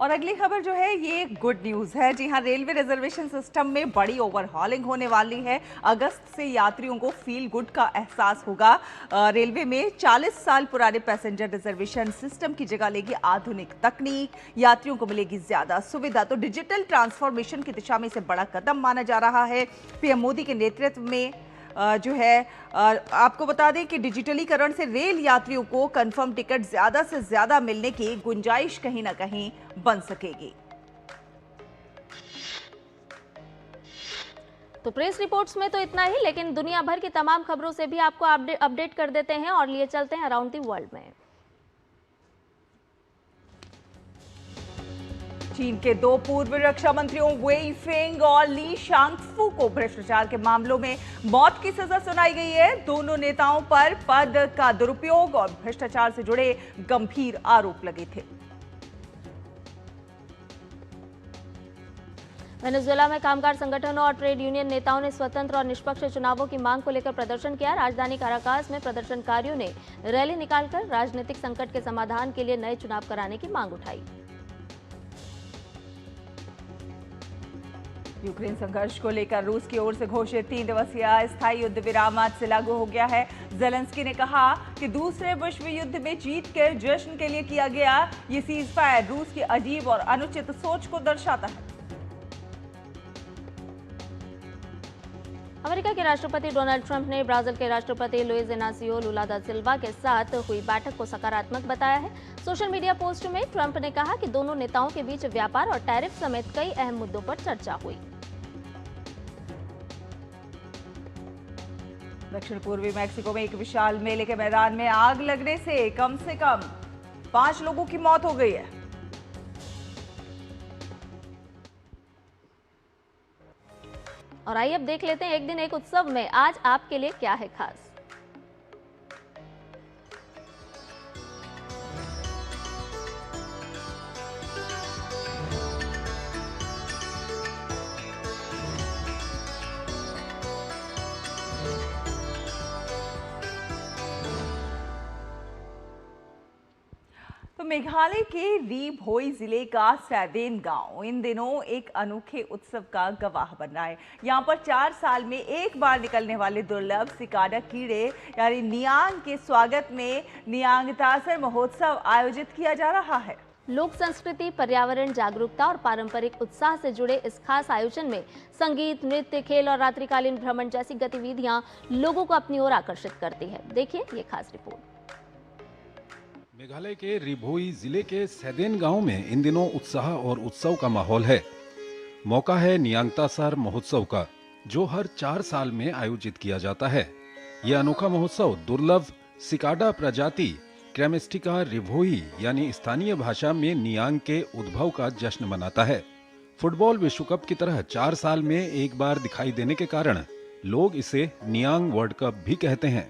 और अगली खबर जो है ये गुड न्यूज़ है। जी हाँ, रेलवे रिजर्वेशन सिस्टम में बड़ी ओवरहॉलिंग होने वाली है। अगस्त से यात्रियों को फील गुड का एहसास होगा। रेलवे में 40 साल पुराने पैसेंजर रिजर्वेशन सिस्टम की जगह लेगी आधुनिक तकनीक। यात्रियों को मिलेगी ज्यादा सुविधा। तो डिजिटल ट्रांसफॉर्मेशन की दिशा में इसे बड़ा कदम माना जा रहा है। पीएम मोदी के नेतृत्व में जो है आपको बता दें कि डिजिटलीकरण से रेल यात्रियों को कंफर्म टिकट ज्यादा से ज्यादा मिलने की गुंजाइश कहीं ना कहीं बन सकेगी। तो प्रेस रिपोर्ट्स में तो इतना ही, लेकिन दुनिया भर की तमाम खबरों से भी आपको अपडेट कर देते हैं और लिए चलते हैं अराउंड द वर्ल्ड में। चीन के 2 पूर्व रक्षा मंत्रियों वेई फेंग और ली शांगफू को भ्रष्टाचार के मामलों में मौत की सजा सुनाई गई है। दोनों नेताओं पर पद का दुरुपयोग और भ्रष्टाचार से जुड़े गंभीर आरोप लगे थे। वेनेजुएला में कामगार संगठनों और ट्रेड यूनियन नेताओं ने स्वतंत्र और निष्पक्ष चुनावों की मांग को लेकर प्रदर्शन किया। राजधानी काराकास में प्रदर्शनकारियों ने रैली निकालकर राजनीतिक संकट के समाधान के लिए नए चुनाव कराने की मांग उठाई। यूक्रेन संघर्ष को लेकर रूस की ओर से घोषित 3 दिवसीय अस्थायी युद्ध विराम आज से लागू हो गया है। जेलेंस्की ने कहा कि दूसरे विश्व युद्ध में जीत के जश्न के लिए किया गया ये सीजफायर रूस की अजीब और अनुचित सोच को दर्शाता है। अमेरिका के राष्ट्रपति डोनाल्ड ट्रंप ने ब्राजील के राष्ट्रपति लुइस इनासियो लुला दा सिल्वा के साथ हुई बैठक को सकारात्मक बताया है। सोशल मीडिया पोस्ट में ट्रंप ने कहा कि दोनों नेताओं के बीच व्यापार और टैरिफ समेत कई अहम मुद्दों पर चर्चा हुई। दक्षिण पूर्वी मैक्सिको में एक विशाल मेले के मैदान में आग लगने से कम 5 लोगों की मौत हो गई है। और आइए अब देख लेते हैं एक दिन एक उत्सव में आज आपके लिए क्या है खास। तो मेघालय के री भोई जिले का सैदेन गांव इन दिनों एक अनोखे उत्सव का गवाह बन रहा है। यहाँ पर 4 साल में एक बार निकलने वाले दुर्लभ सिकाडा कीड़े यानी नियांग के स्वागत में नियांग तासर महोत्सव आयोजित किया जा रहा है। लोक संस्कृति, पर्यावरण जागरूकता और पारंपरिक उत्साह से जुड़े इस खास आयोजन में संगीत, नृत्य, खेल और रात्रिकालीन भ्रमण जैसी गतिविधियां लोगों को अपनी ओर आकर्षित करती है। देखिए ये खास रिपोर्ट। मेघालय के रिभोई जिले के सैदेन गांव में इन दिनों उत्साह और उत्सव का माहौल है। मौका है नियांगतासार महोत्सव का, जो हर 4 साल में आयोजित किया जाता है। यह अनोखा महोत्सव दुर्लभ सिकाडा प्रजाति क्रेमेस्टिका रिभोई यानी स्थानीय भाषा में नियांग के उद्भव का जश्न मनाता है। फुटबॉल विश्व कप की तरह 4 साल में एक बार दिखाई देने के कारण लोग इसे नियांग वर्ल्ड कप भी कहते हैं।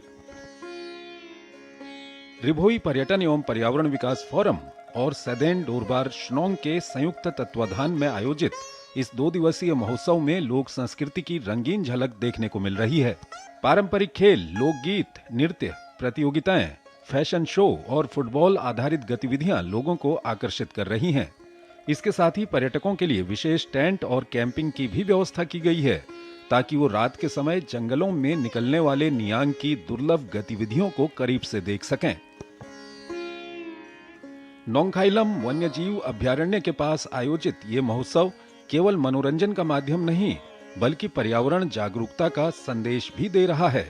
रिभोई पर्यटन एवं पर्यावरण विकास फोरम और सैदेन डोरबार श्नोंग के संयुक्त तत्वाधान में आयोजित इस 2 दिवसीय महोत्सव में लोक संस्कृति की रंगीन झलक देखने को मिल रही है। पारंपरिक खेल, लोकगीत, नृत्य, प्रतियोगिताएं, फैशन शो और फुटबॉल आधारित गतिविधियां लोगों को आकर्षित कर रही हैं। इसके साथ ही पर्यटकों के लिए विशेष टेंट और कैंपिंग की भी व्यवस्था की गई है, ताकि वो रात के समय जंगलों में निकलने वाले नियांग की दुर्लभ गतिविधियों को करीब से देख सकें। नोंगखाइलम वन्यजीव अभयारण्य के पास आयोजित ये महोत्सव केवल मनोरंजन का माध्यम नहीं, बल्कि पर्यावरण जागरूकता का संदेश भी दे रहा है।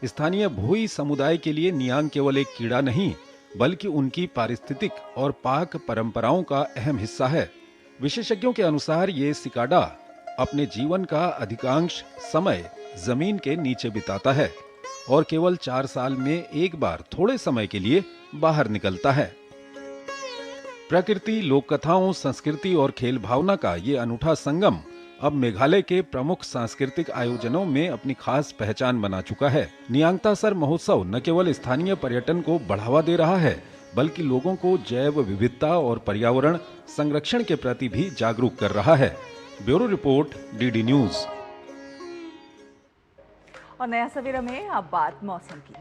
स्थानीय भोई समुदाय के लिए नियांग केवल एक कीड़ा नहीं, बल्कि उनकी पारिस्थितिक और पाक परंपराओं का अहम हिस्सा है। विशेषज्ञों के अनुसार ये सिकाडा अपने जीवन का अधिकांश समय जमीन के नीचे बिताता है और केवल 4 साल में एक बार थोड़े समय के लिए बाहर निकलता है। प्रकृति, लोक कथाओं, संस्कृति और खेल भावना का ये अनूठा संगम अब मेघालय के प्रमुख सांस्कृतिक आयोजनों में अपनी खास पहचान बना चुका है। नियांगतासर महोत्सव न केवल स्थानीय पर्यटन को बढ़ावा दे रहा है, बल्कि लोगों को जैव विविधता और पर्यावरण संरक्षण के प्रति भी जागरूक कर रहा है। Bureau report, DD news. और नया सवेरा में अब बात मौसम की।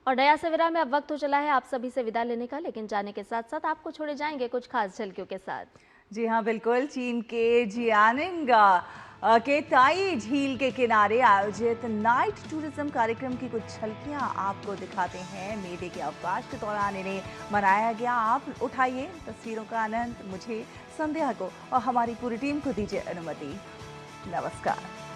और नया सवेरा में अब वक्त हो चला है आप सभी से विदा लेने का, लेकिन जाने के साथ साथ आपको छोड़े जाएंगे कुछ खास झलकियों के साथ। जी हाँ बिल्कुल, चीन के जियानिंग के ताई झील के किनारे आयोजित नाइट टूरिज्म कार्यक्रम की कुछ झलकियां आपको दिखाते हैं। मेले के अवकाश के दौरान इन्हें मनाया गया। आप उठाइए तस्वीरों का आनंद। मुझे, संध्या को और हमारी पूरी टीम को दीजिए अनुमति। नमस्कार।